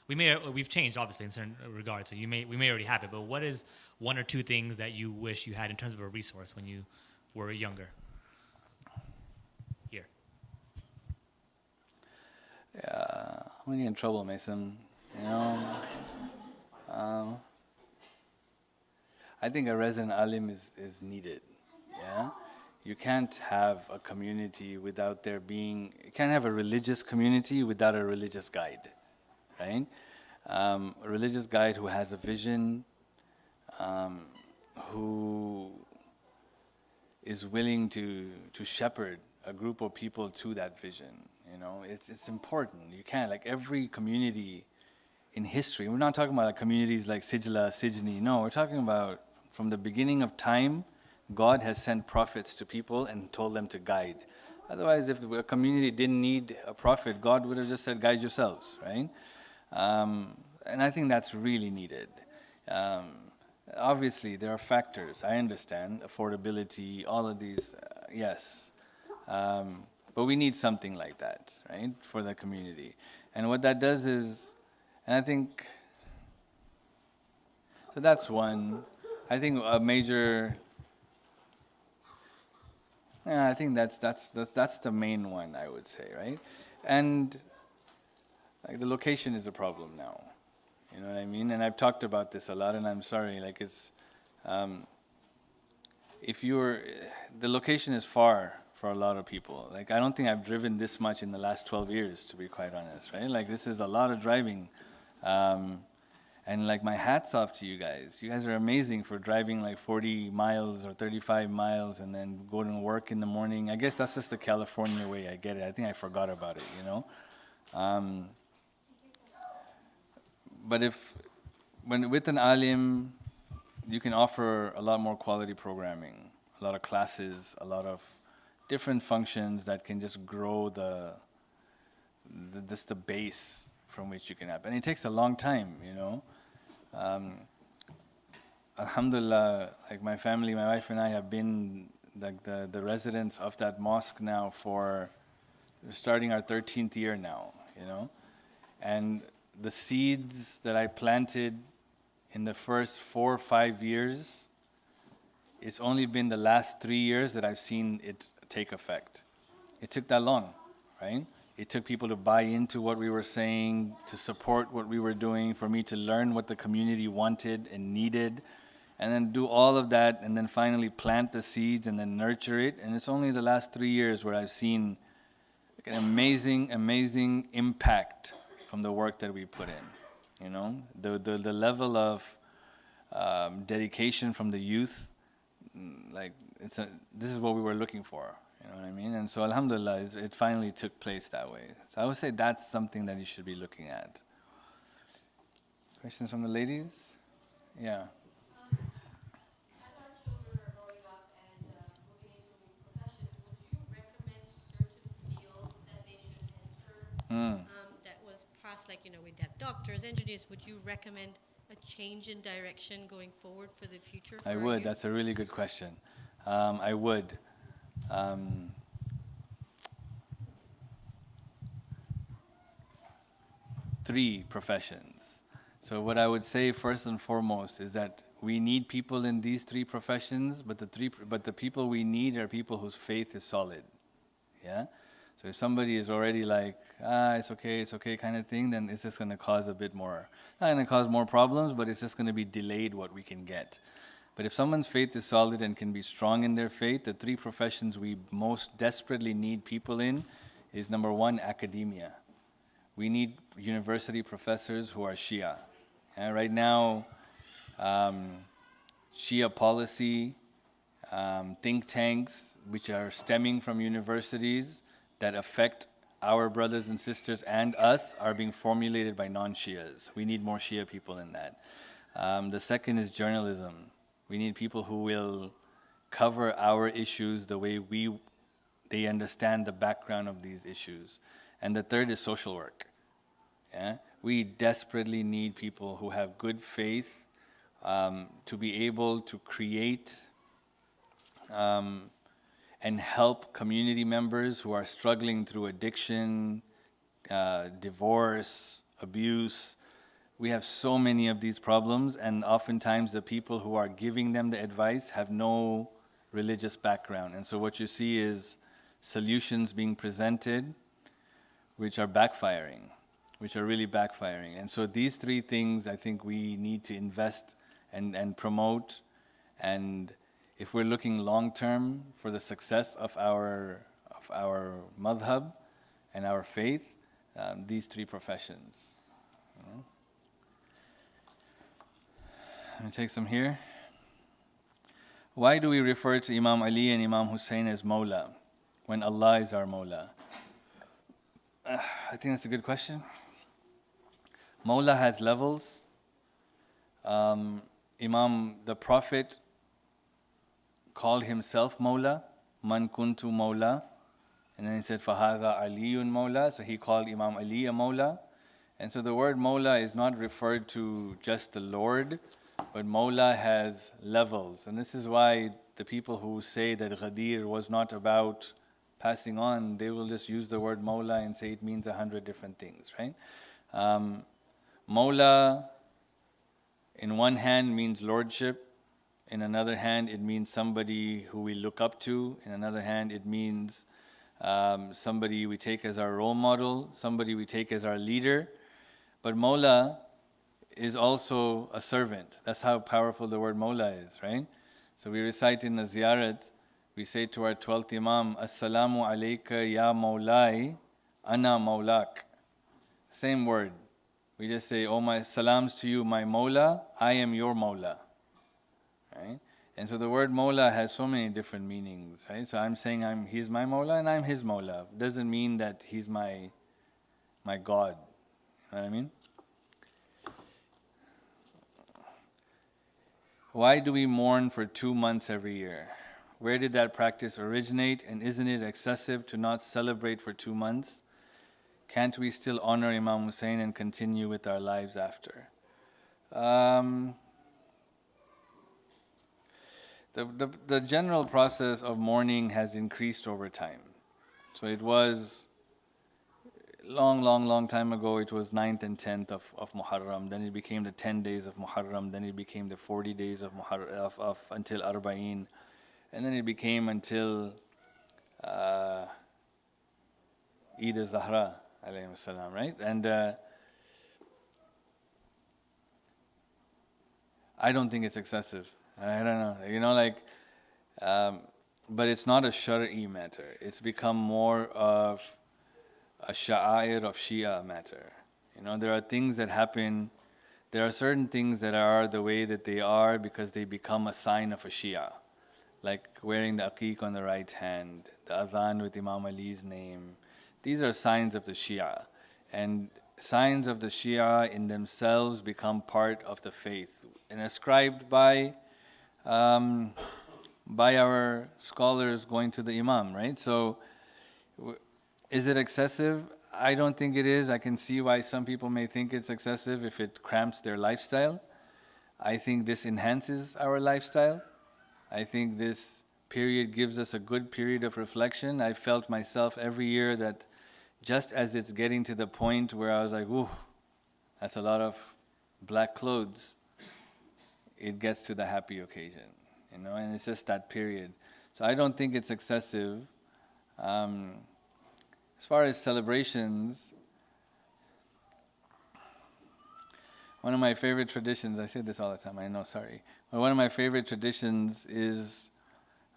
we've changed obviously in certain regards. So we may already have it, but what is one or two things that you wish you had in terms of a resource when you were younger? Here. Yeah, I'm gonna get in trouble, Mason. You know, I think a resident alim is needed. Yeah, you can't have a community without there being. You can't have a religious community without a religious guide, right? A religious guide who has a vision, who is willing to shepherd a group of people to that vision. You know, it's important. You can't, like every community in history, we're not talking about like communities like Sijla, Sijni, no, we're talking about from the beginning of time, God has sent prophets to people and told them to guide. Otherwise, if a community didn't need a prophet, God would have just said, guide yourselves, right? And I think that's really needed. Obviously, there are factors, I understand, affordability, all of these, yes. But we need something like that, right, for the community. And what that does is, and I think, so that's one. I think a major, I think that's the main one, I would say, right? And like the location is a problem now, you know what I mean? And I've talked about this a lot, and I'm sorry, like it's, the location is far for a lot of people. Like I don't think I've driven this much in the last 12 years, to be quite honest, right? Like this is a lot of driving. And like my hat's off to you guys. You guys are amazing for driving like 40 miles or 35 miles and then going to work in the morning. I guess that's just the California way, I get it. I think I forgot about it, you know? But with an alim, you can offer a lot more quality programming, lot of classes, a lot of different functions that can just grow the base from which you can have. And it takes a long time, you know. Alhamdulillah, like my family, my wife and I have been like the residents of that mosque now for starting our 13th year now, you know. And the seeds that I planted in the first 4 or 5 years, it's only been the last 3 years that I've seen it take effect. It took that long, right? It took people to buy into what we were saying, to support what we were doing, for me to learn what the community wanted and needed, and then do all of that, and then finally plant the seeds and then nurture it. And it's only the last 3 years where I've seen like an amazing, amazing impact from the work that we put in. You know, the level of dedication from the youth, like this is what we were looking for. You know what I mean? And so alhamdulillah, it finally took place that way. So I would say that's something that you should be looking at. Questions from the ladies? Yeah. As our children are growing up and moving into new professions, would you recommend certain fields that they should enter? That was past, like, you know, we'd have doctors, engineers. Would you recommend a change in direction going forward for the future? I would. That's a really good question. I would. 3 professions. So what I would say first and foremost is that we need people in these 3 professions, but the people we need are people whose faith is solid. Yeah? So if somebody is already like, it's okay kind of thing, then it's just going to cause a bit more, not going to cause more problems, but it's just going to be delayed what we can get. But if someone's faith is solid and can be strong in their faith, the 3 professions we most desperately need people in is number 1, academia. We need university professors who are Shia. And right now, Shia policy, think tanks, which are stemming from universities that affect our brothers and sisters and us, are being formulated by non-Shias. We need more Shia people in that. The second is journalism. We need people who will cover our issues the way they understand the background of these issues. And the third is social work. Yeah? We desperately need people who have good faith to be able to create and help community members who are struggling through addiction, divorce, abuse. We have so many of these problems, and oftentimes the people who are giving them the advice have no religious background. And so what you see is solutions being presented which are backfiring, which are really backfiring. And so these 3 things I think we need to invest and promote. And if we're looking long term for the success of our madhab and our faith, these 3 professions. You know? Let me take some here. Why do we refer to Imam Ali and Imam Hussein as Mola when Allah is our Mola? I think that's a good question. Mola has levels. The Prophet called himself Mola, Man kuntu Mola. And then he said, Fahadha Aliyun Mola. So he called Imam Ali a Mola. And so the word Mola is not referred to just the Lord, but Mola has levels. And this is why the people who say that Ghadir was not about passing on, they will just use the word Mola and say it means 100 different things, right? Mola, in one hand, means lordship. In another hand, it means somebody who we look up to. In another hand, it means somebody we take as our role model, somebody we take as our leader. But Mola is also a servant. That's how powerful the word Mola is, right? So we recite in the ziyarat, we say to our 12th Imam, Assalamu alayka ya Mawlai, ana Mawlak. Same word. We just say, oh my salams to you, my Mola, I am your Mola. Right? And so the word Mola has so many different meanings, right? So I'm saying he's my Mola and I'm his Mola. Doesn't mean that he's my God. You know what I mean? Why do we mourn for 2 months every year? Where did that practice originate? And isn't it excessive to not celebrate for 2 months? Can't we still honor Imam Hussein and continue with our lives after? The general process of mourning has increased over time. So it was long time ago, it was 9th and 10th of Muharram. Then it became the 10 days of Muharram. Then it became the 40 days of Muharram, until Arba'een. And then it became until Eid al-Zahra, alayhi salam, right? And I don't think it's excessive. I don't know, but it's not a Shar'i matter. It's become more of a sha'air of Shia matter. There are things that happen, there are certain things that are the way that they are because they become a sign of a Shia. Like wearing the aqiq on the right hand, the adhan with Imam Ali's name. These are signs of the Shia. And signs of the Shia in themselves become part of the faith and ascribed by our scholars going to the Imam, right? So, is it excessive? I don't think it is. I can see why some people may think it's excessive if it cramps their lifestyle. I think this enhances our lifestyle. I think this period gives us a good period of reflection. I felt myself every year that just as it's getting to the point where I was like, ooh, that's a lot of black clothes, it gets to the happy occasion, and it's just that period. So I don't think it's excessive. As far as celebrations, one of my favorite traditions, I say this all the time, I know, sorry. But one of my favorite traditions is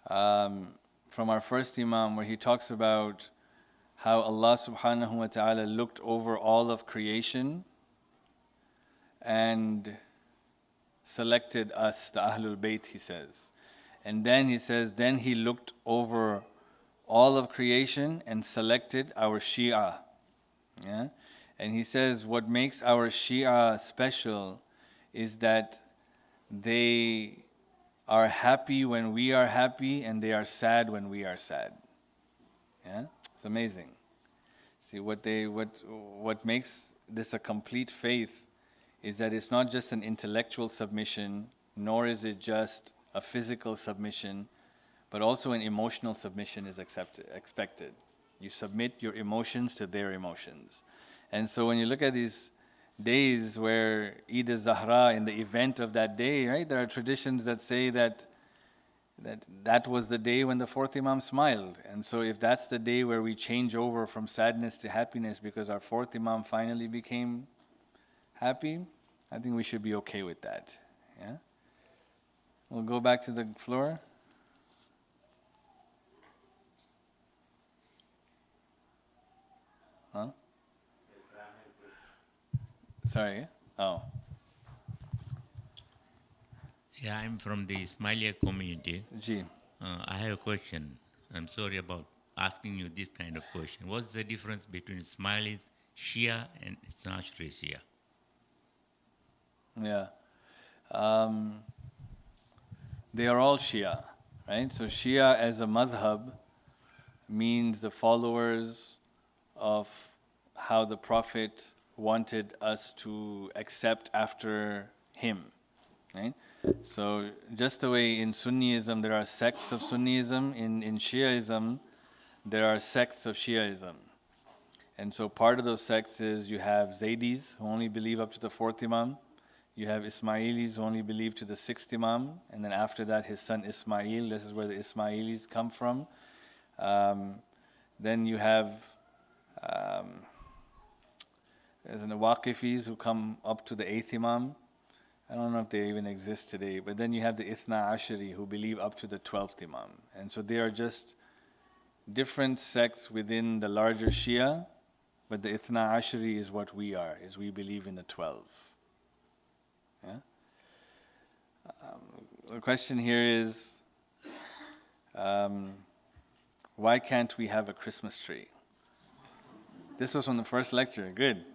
from our first Imam, where he talks about how Allah subhanahu wa ta'ala looked over all of creation and selected us, the Ahlul Bayt, he says. And then he says, then he looked over all of creation and selected our Shia. Yeah? And he says what makes our Shia special is that they are happy when we are happy and they are sad when we are sad. Yeah? It's amazing. See, what makes this a complete faith is that it's not just an intellectual submission, nor is it just a physical submission, but also an emotional submission is expected. You submit your emotions to their emotions. And so when you look at these days where Eid al-Zahra, in the event of that day, right, there are traditions that say that was the day when the fourth Imam smiled. And so if that's the day where we change over from sadness to happiness because our fourth Imam finally became happy, I think we should be okay with that. Yeah? We'll go back to the floor. Huh? Sorry? Oh. Yeah, I'm from the Ismailia community. Ji. I have a question. I'm sorry about asking you this kind of question. What's the difference between Ismailis, Shia, and Sunni Shia? Yeah. They are all Shia, right? So Shia as a madhab means the followers of how the Prophet wanted us to accept after him, right? So just the way in Sunniism there are sects of Sunniism, in Shiaism there are sects of Shiaism. And so part of those sects is you have Zaydis who only believe up to the fourth Imam, you have Ismailis who only believe to the sixth Imam, and then after that his son Ismail, this is where the Ismailis come from. Then you have there's the Waqifis who come up to the eighth Imam. I don't know if they even exist today, but then you have the Ithna Ashari who believe up to the 12th Imam. And so they are just different sects within the larger Shia, but the Ithna Ashari is what we are, is we believe in the 12. Yeah? The question here is, why can't we have a Christmas tree? This was from the first lecture, good.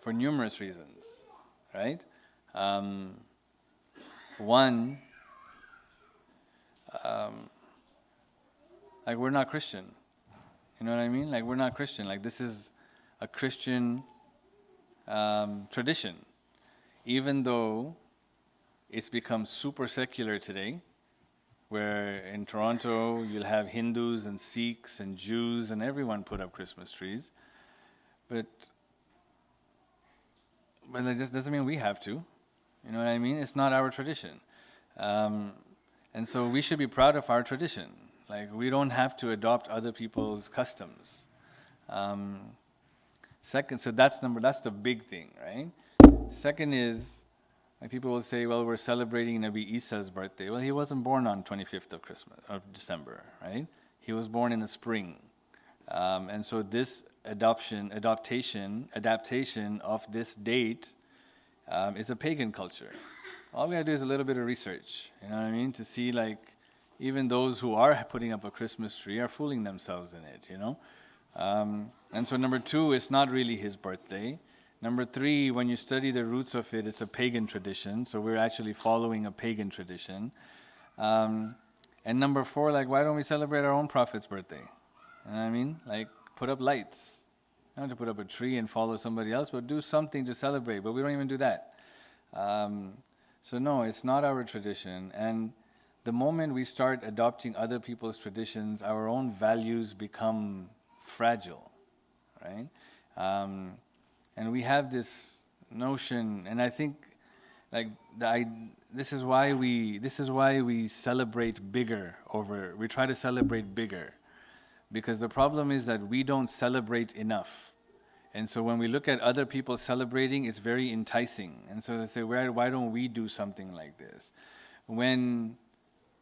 For for numerous reasons, right? One, like we're not Christian. You know what I mean? Like we're not Christian. Like this is a Christian tradition. Even though it's become super secular today, where in Toronto you'll have Hindus and Sikhs and Jews and everyone put up Christmas trees. But that just doesn't mean we have to. You know what I mean? It's not our tradition. And so we should be proud of our tradition. Like we don't have to adopt other people's customs. Second, so that's the big thing, right? Second is, like people will say, well, we're celebrating Nabi Isa's birthday. Well, he wasn't born on 25th of December, right? He was born in the spring. And so this adaptation of this date is a pagan culture. All we gotta do is a little bit of research, you know what I mean? To see like, even those who are putting up a Christmas tree are fooling themselves in it, you know? And so number two, it's not really his birthday. Number three, when you study the roots of it, it's a pagan tradition, so we're actually following a pagan tradition. And number four, like why don't we celebrate our own Prophet's birthday? You know what I mean? Like put up lights. Not to put up a tree and follow somebody else, but do something to celebrate, but we don't even do that. So no, it's not our tradition. And the moment we start adopting other people's traditions, our own values become fragile, right? And we have this notion, and I think, like this is why we celebrate bigger we try to celebrate bigger, because the problem is that we don't celebrate enough. And so when we look at other people celebrating, it's very enticing. And so they say, why don't we do something like this? When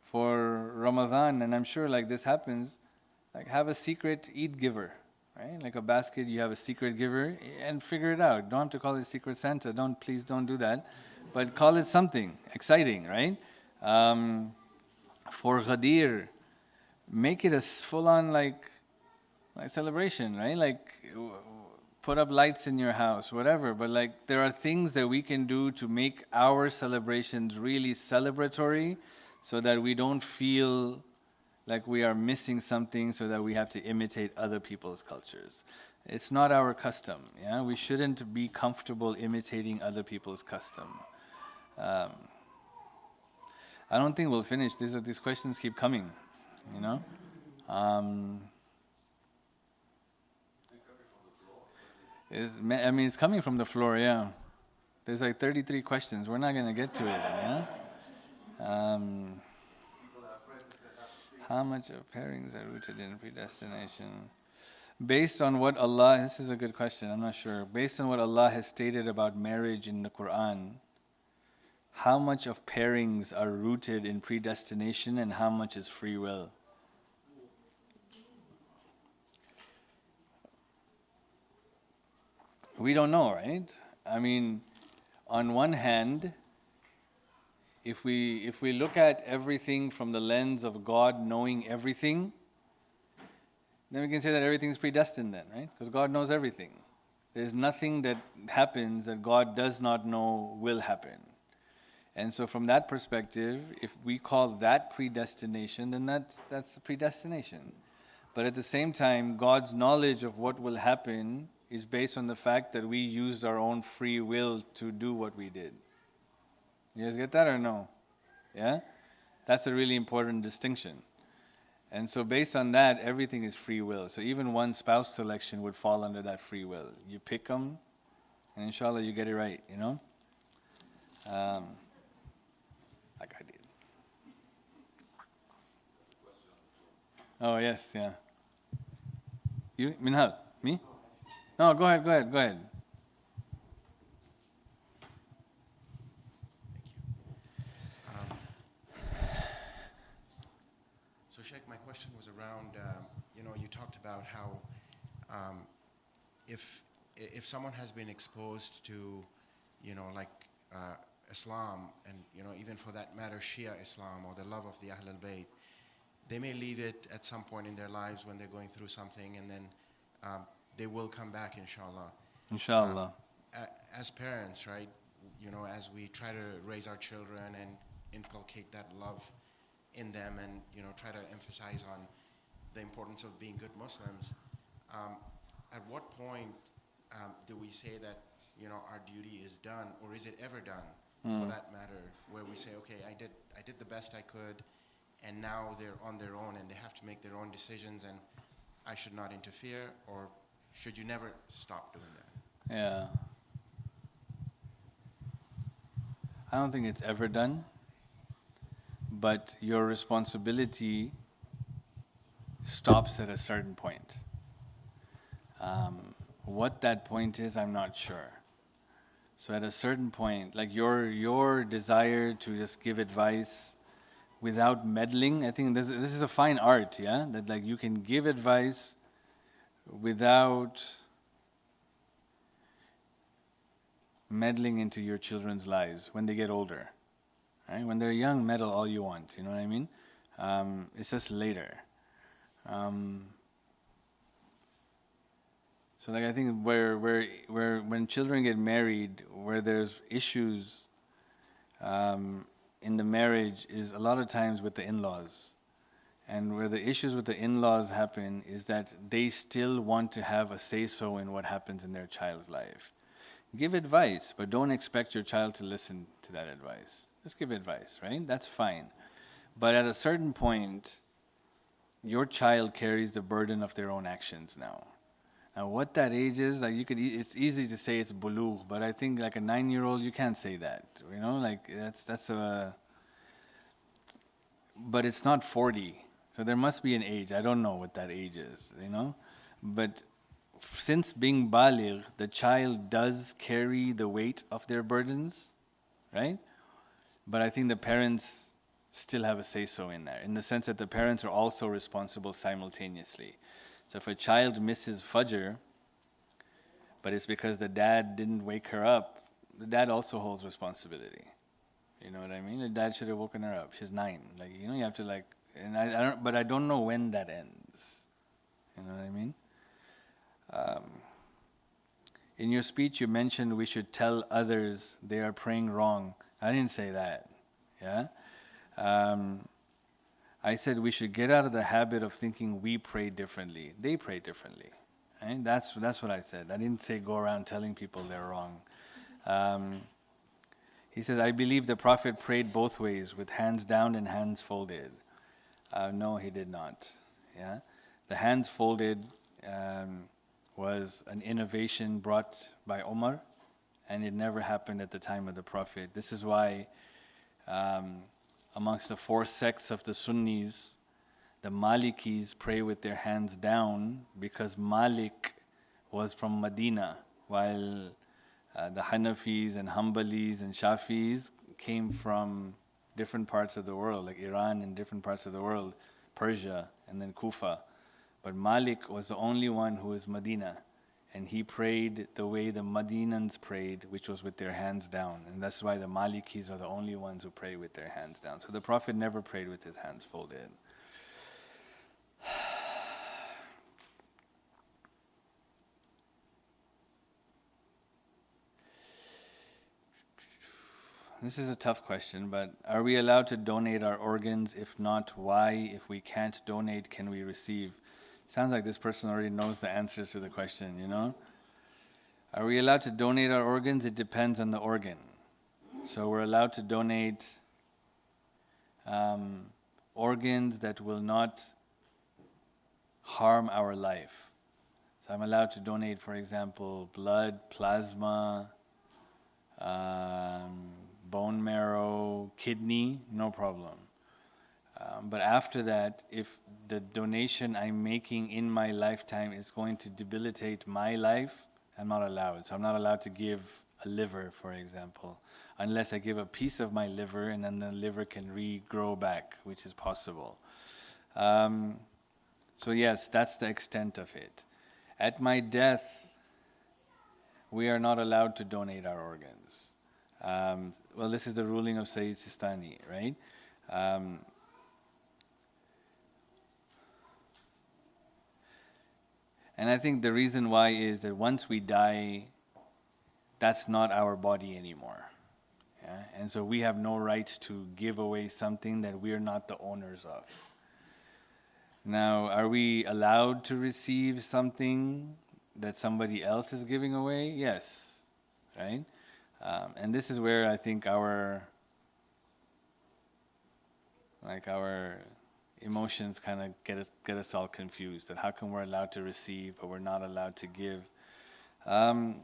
for Ramadan, and I'm sure like this happens, like have a secret Eid giver, right? Like a basket, you have a secret giver, and figure it out. Don't have to call it Secret Santa. Please don't do that. But call it something exciting, right? For Ghadir, make it a full-on like celebration, right? Like put up lights in your house, whatever. But like there are things that we can do to make our celebrations really celebratory, so that we don't feel like we are missing something, so that we have to imitate other people's cultures. It's not our custom. Yeah, we shouldn't be comfortable imitating other people's custom. I don't think we'll finish. These questions keep coming, you know. It's coming from the floor, yeah. There's like 33 questions. We're not going to get to it, yeah? How much of pairings are rooted in predestination? Based on what Allah, this is a good question, I'm not sure. Based on what Allah has stated about marriage in the Quran, how much of pairings are rooted in predestination and how much is free will? We don't know, right? I mean, on one hand, if we look at everything from the lens of God knowing everything, then we can say that everything is predestined then, right? Because God knows everything. There's nothing that happens that God does not know will happen. And so from that perspective, if we call that predestination, then that's predestination. But at the same time, God's knowledge of what will happen is based on the fact that we used our own free will to do what we did. You guys get that or no? Yeah? That's a really important distinction. And so based on that, everything is free will. So even one spouse selection would fall under that free will. You pick them, and inshallah you get it right, you know? Like I did. Oh yes, yeah. You, Minhal? Me? No, go ahead. So Sheikh, my question was around, you talked about how if someone has been exposed to, Islam and, even for that matter, Shia Islam or the love of the Ahl al-Bayt, they may leave it at some point in their lives when they're going through something, and then they will come back, inshallah. Inshallah. as parents, right, you know, as we try to raise our children and inculcate that love in them and, you know, try to emphasize on the importance of being good Muslims, at what point do we say that, you know, our duty is done, or is it ever done, for that matter, where we say, okay, I did the best I could, and now they're on their own and they have to make their own decisions and I should not interfere, or should you never stop doing that? Yeah. I don't think it's ever done, but your responsibility stops at a certain point. What that point is, I'm not sure. So at a certain point, like your desire to just give advice without meddling, I think this is a fine art, yeah? That like you can give advice without meddling into your children's lives when they get older. Right? When they're young, meddle all you want, you know what I mean? It's just later. So like I think where when children get married, where there's issues in the marriage is a lot of times with the in-laws. And where the issues with the in-laws happen is that they still want to have a say-so in what happens in their child's life. Give advice, but don't expect your child to listen to that advice. Just give advice, right? That's fine. But at a certain point, your child carries the burden of their own actions now. Now, what that age is, like it's easy to say it's bulugh, but I think like a 9-year-old, you can't say that. You know, like that's a. But it's not 40, so there must be an age. I don't know what that age is. You know, but since being baligh, the child does carry the weight of their burdens, right? But I think the parents still have a say-so in there, in the sense that the parents are also responsible simultaneously. So if a child misses Fajr, but it's because the dad didn't wake her up, the dad also holds responsibility. You know what I mean? The dad should have woken her up. She's 9. Like, you know, you have to like, and I don't, but I don't know when that ends. You know what I mean? In your speech, you mentioned we should tell others they are praying wrong. I didn't say that. Yeah. I said we should get out of the habit of thinking we pray differently. They pray differently. Right? That's what I said. I didn't say go around telling people they're wrong. He says, I believe the Prophet prayed both ways, with hands down and hands folded. No, he did not. Yeah, the hands folded was an innovation brought by Umar, and it never happened at the time of the Prophet. This is why amongst the 4 sects of the Sunnis, the Malikis pray with their hands down because Malik was from Medina, while the Hanafis and Hanbalis and Shafis came from different parts of the world, like Iran and different parts of the world, Persia and then Kufa. But Malik was the only one who was Medina, and he prayed the way the Madinans prayed, which was with their hands down. And that's why the Malikis are the only ones who pray with their hands down. So the Prophet never prayed with his hands folded. This is a tough question, but are we allowed to donate our organs? If not, why? If we can't donate, can we receive? Sounds like this person already knows the answers to the question, you know? Are we allowed to donate our organs? It depends on the organ. So we're allowed to donate organs that will not harm our life. So I'm allowed to donate, for example, blood, plasma, bone marrow, kidney, no problem. But after that, if the donation I'm making in my lifetime is going to debilitate my life, I'm not allowed. So I'm not allowed to give a liver, for example, unless I give a piece of my liver and then the liver can regrow back, which is possible. So yes, that's the extent of it. At my death, we are not allowed to donate our organs. Well, this is the ruling of Sayyid Sistani, right? And I think the reason why is that once we die, that's not our body anymore. Yeah? And so we have no right to give away something that we're not the owners of. Now, are we allowed to receive something that somebody else is giving away? Yes, right? And this is where I think our emotions kind of get us all confused. That how come we're allowed to receive but we're not allowed to give? I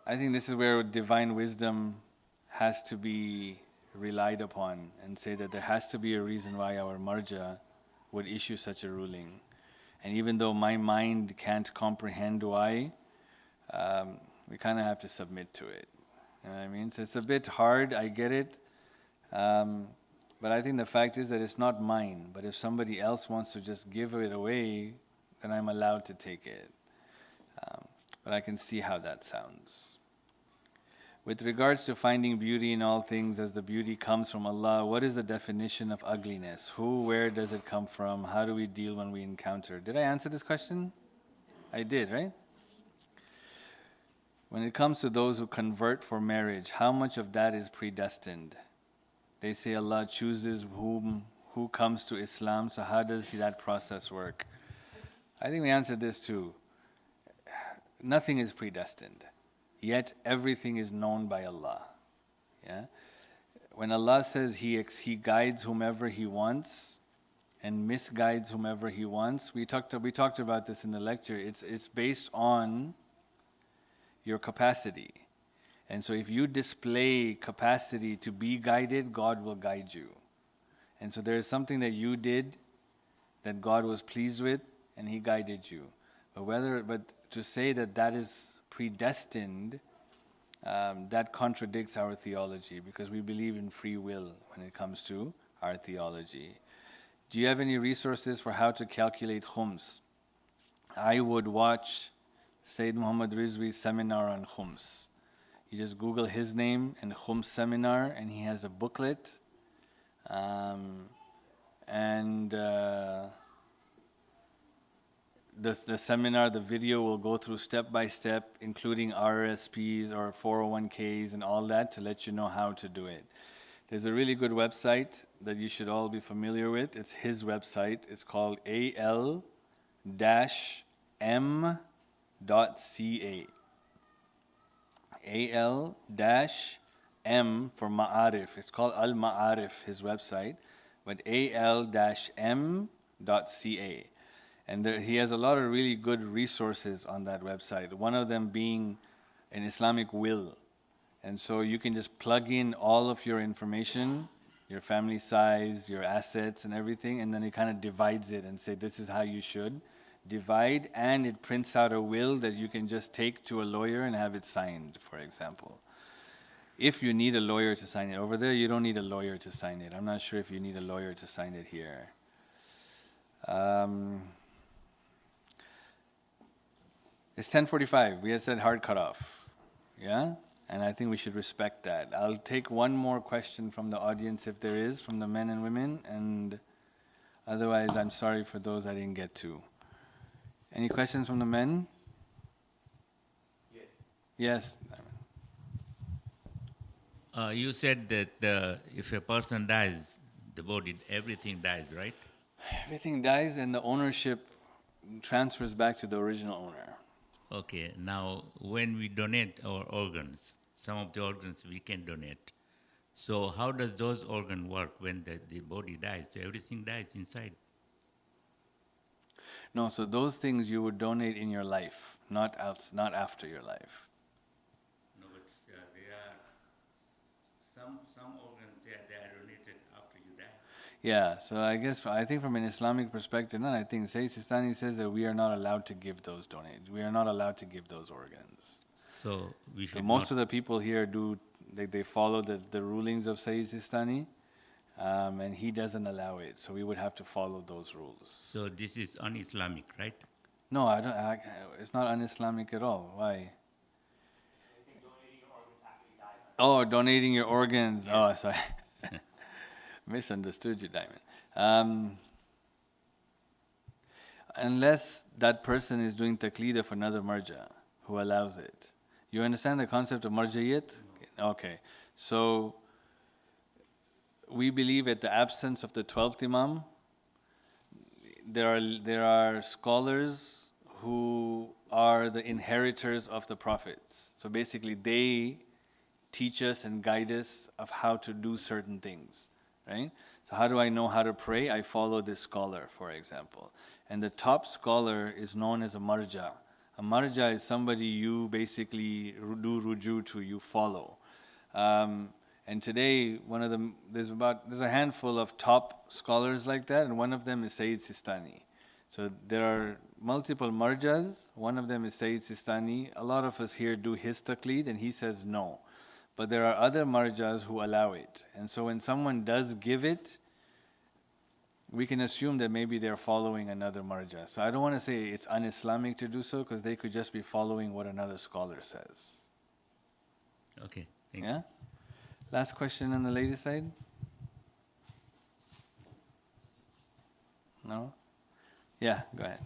think this is where divine wisdom has to be relied upon, and say that there has to be a reason why our marja would issue such a ruling. And even though my mind can't comprehend why, we kind of have to submit to it. You know what I mean? So it's a bit hard, I get it. But I think the fact is that it's not mine. But if somebody else wants to just give it away, then I'm allowed to take it. But I can see how that sounds. With regards to finding beauty in all things as the beauty comes from Allah, what is the definition of ugliness? Who, where does it come from? How do we deal when we encounter? Did I answer this question? I did, right? When it comes to those who convert for marriage, how much of that is predestined? They say Allah chooses who comes to Islam, so how does that process work? I think we answered this too. Nothing is predestined. Yet everything is known by Allah. Yeah? When Allah says He guides whomever He wants and misguides whomever He wants, we talked about this in the lecture. It's based on your capacity. And so if you display capacity to be guided, God will guide you. And so there is something that you did that God was pleased with, and He guided you. But to say that is predestined, that contradicts our theology, because we believe in free will when it comes to our theology. Do you have any resources for how to calculate khums? I would watch Sayyid Muhammad Rizvi's seminar on khums. You just Google his name and khums seminar, and he has a booklet. The seminar, the video will go through step by step, including RRSPs or 401ks and all that, to let you know how to do it. There's a really good website that you should all be familiar with. It's his website. It's called al-m.ca. al-m for Ma'arif. It's called Al-Ma'arif, his website, but al-m.ca. And he has a lot of really good resources on that website. One of them being an Islamic will. And so you can just plug in all of your information, your family size, your assets and everything, and then it kind of divides it and say this is how you should divide, and it prints out a will that you can just take to a lawyer and have it signed, for example. If you need a lawyer to sign it over there, you don't need a lawyer to sign it. I'm not sure if you need a lawyer to sign it here. It's 10:45. We had said hard cutoff. Yeah? And I think we should respect that. I'll take one more question from the audience if there is, from the men and women, and otherwise I'm sorry for those I didn't get to. Any questions from the men? Yes. You said that if a person dies, the body, everything dies, right? Everything dies and the ownership transfers back to the original owner. Okay, now when we donate our organs, some of the organs we can donate. So how does those organs work when the body dies? So everything dies inside. No, so those things you would donate in your life, not after your life. No, but there are some organs they are donated after you die. Yeah, so I think from an Islamic perspective, I think Sayyid Sistani says that we are not allowed to give those we are not allowed to give those organs. So we should. So most of the people here they follow the rulings of Sayyid Sistani, and he doesn't allow it. So we would have to follow those rules. So this is un-Islamic, right? No, it's not un-Islamic at all. Why? Oh, donating your organs. Yes. Oh, sorry. Misunderstood you, Diamond. Unless that person is doing taqleed of another marja who allows it. You understand the concept of marja'iyat? Okay. So we believe at the absence of the 12th Imam, there are scholars who are the inheritors of the prophets. So basically they teach us and guide us of how to do certain things, right? So how do I know how to pray? I follow this scholar, for example. And the top scholar is known as a marja. A marja is somebody you basically do ruju to, you follow. And today, there's a handful of top scholars like that, and one of them is Sayyid Sistani. So there are multiple marjas. One of them is Sayyid Sistani. A lot of us here do his taqleed, and he says no. But there are other marjas who allow it. And so when someone does give it, we can assume that maybe they're following another marja. So I don't want to say it's un-Islamic to do so, because they could just be following what another scholar says. Okay, thank Yeah? you. Last question on the ladies' side? No? Yeah, go ahead.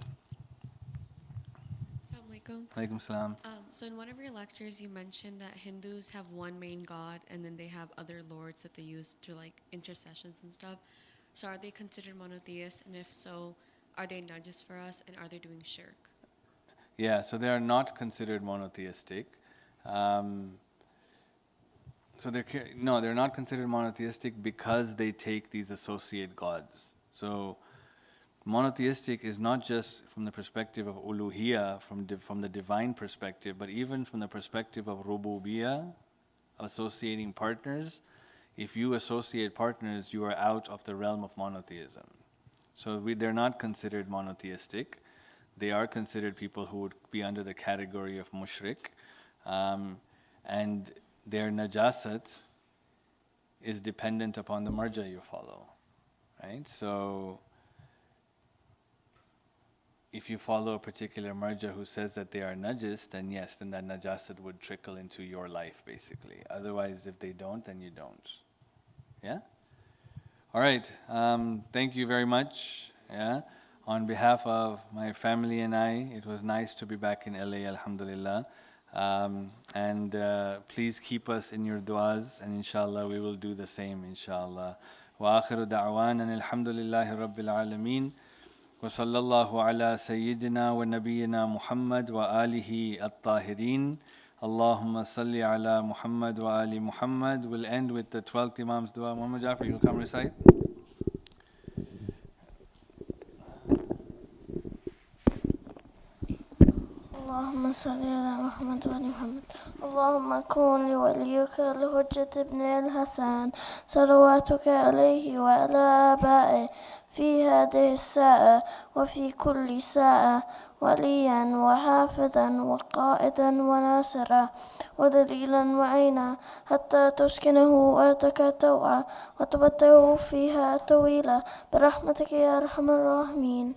Assalamu alaikum. Alaikum salam. So in one of your lectures, you mentioned that Hindus have one main god, and then they have other lords that they use to like intercessions and stuff. So are they considered monotheists? And if so, are they najis for us? And are they doing shirk? Yeah, so they are not considered monotheistic. They're not considered monotheistic because they take these associate gods. So monotheistic is not just from the perspective of uluhiyya, from the divine perspective, but even from the perspective of rububiyyah, associating partners. If you associate partners, you are out of the realm of monotheism. So they're not considered monotheistic. They are considered people who would be under the category of mushrik. And their najasat is dependent upon the marja you follow. Right? So if you follow a particular marja who says that they are najis, then yes, then that najasat would trickle into your life basically. Otherwise, if they don't, then you don't. Yeah? All right. Thank you very much. Yeah. On behalf of my family and I, it was nice to be back in LA, alhamdulillah. And please keep us in your du'as, and inshallah we will do the same, inshallah. Wa akhiru da'wana alhamdulillahi rabbil alameen. Wa sallallahu ala sayyidina wa nabiyyina Muhammad wa alihi at-tahirin. Allahumma salli ala Muhammad wa ali Muhammad. We'll end with the 12th Imam's dua. Muhammad Jaffer, you'll come recite. اللهم صل على محمد وعلى محمد. اللهم كن لوليك الحجة ابن الحسن صلواتك عليه وعلى آبائه في هذه الساعة وفي كل ساعة وليا وحافظا وقائدا وناصرا ودليلا وعينا حتى تسكنه أرضك توعا وتبته فيها طويلا برحمتك يا أرحم الراحمين.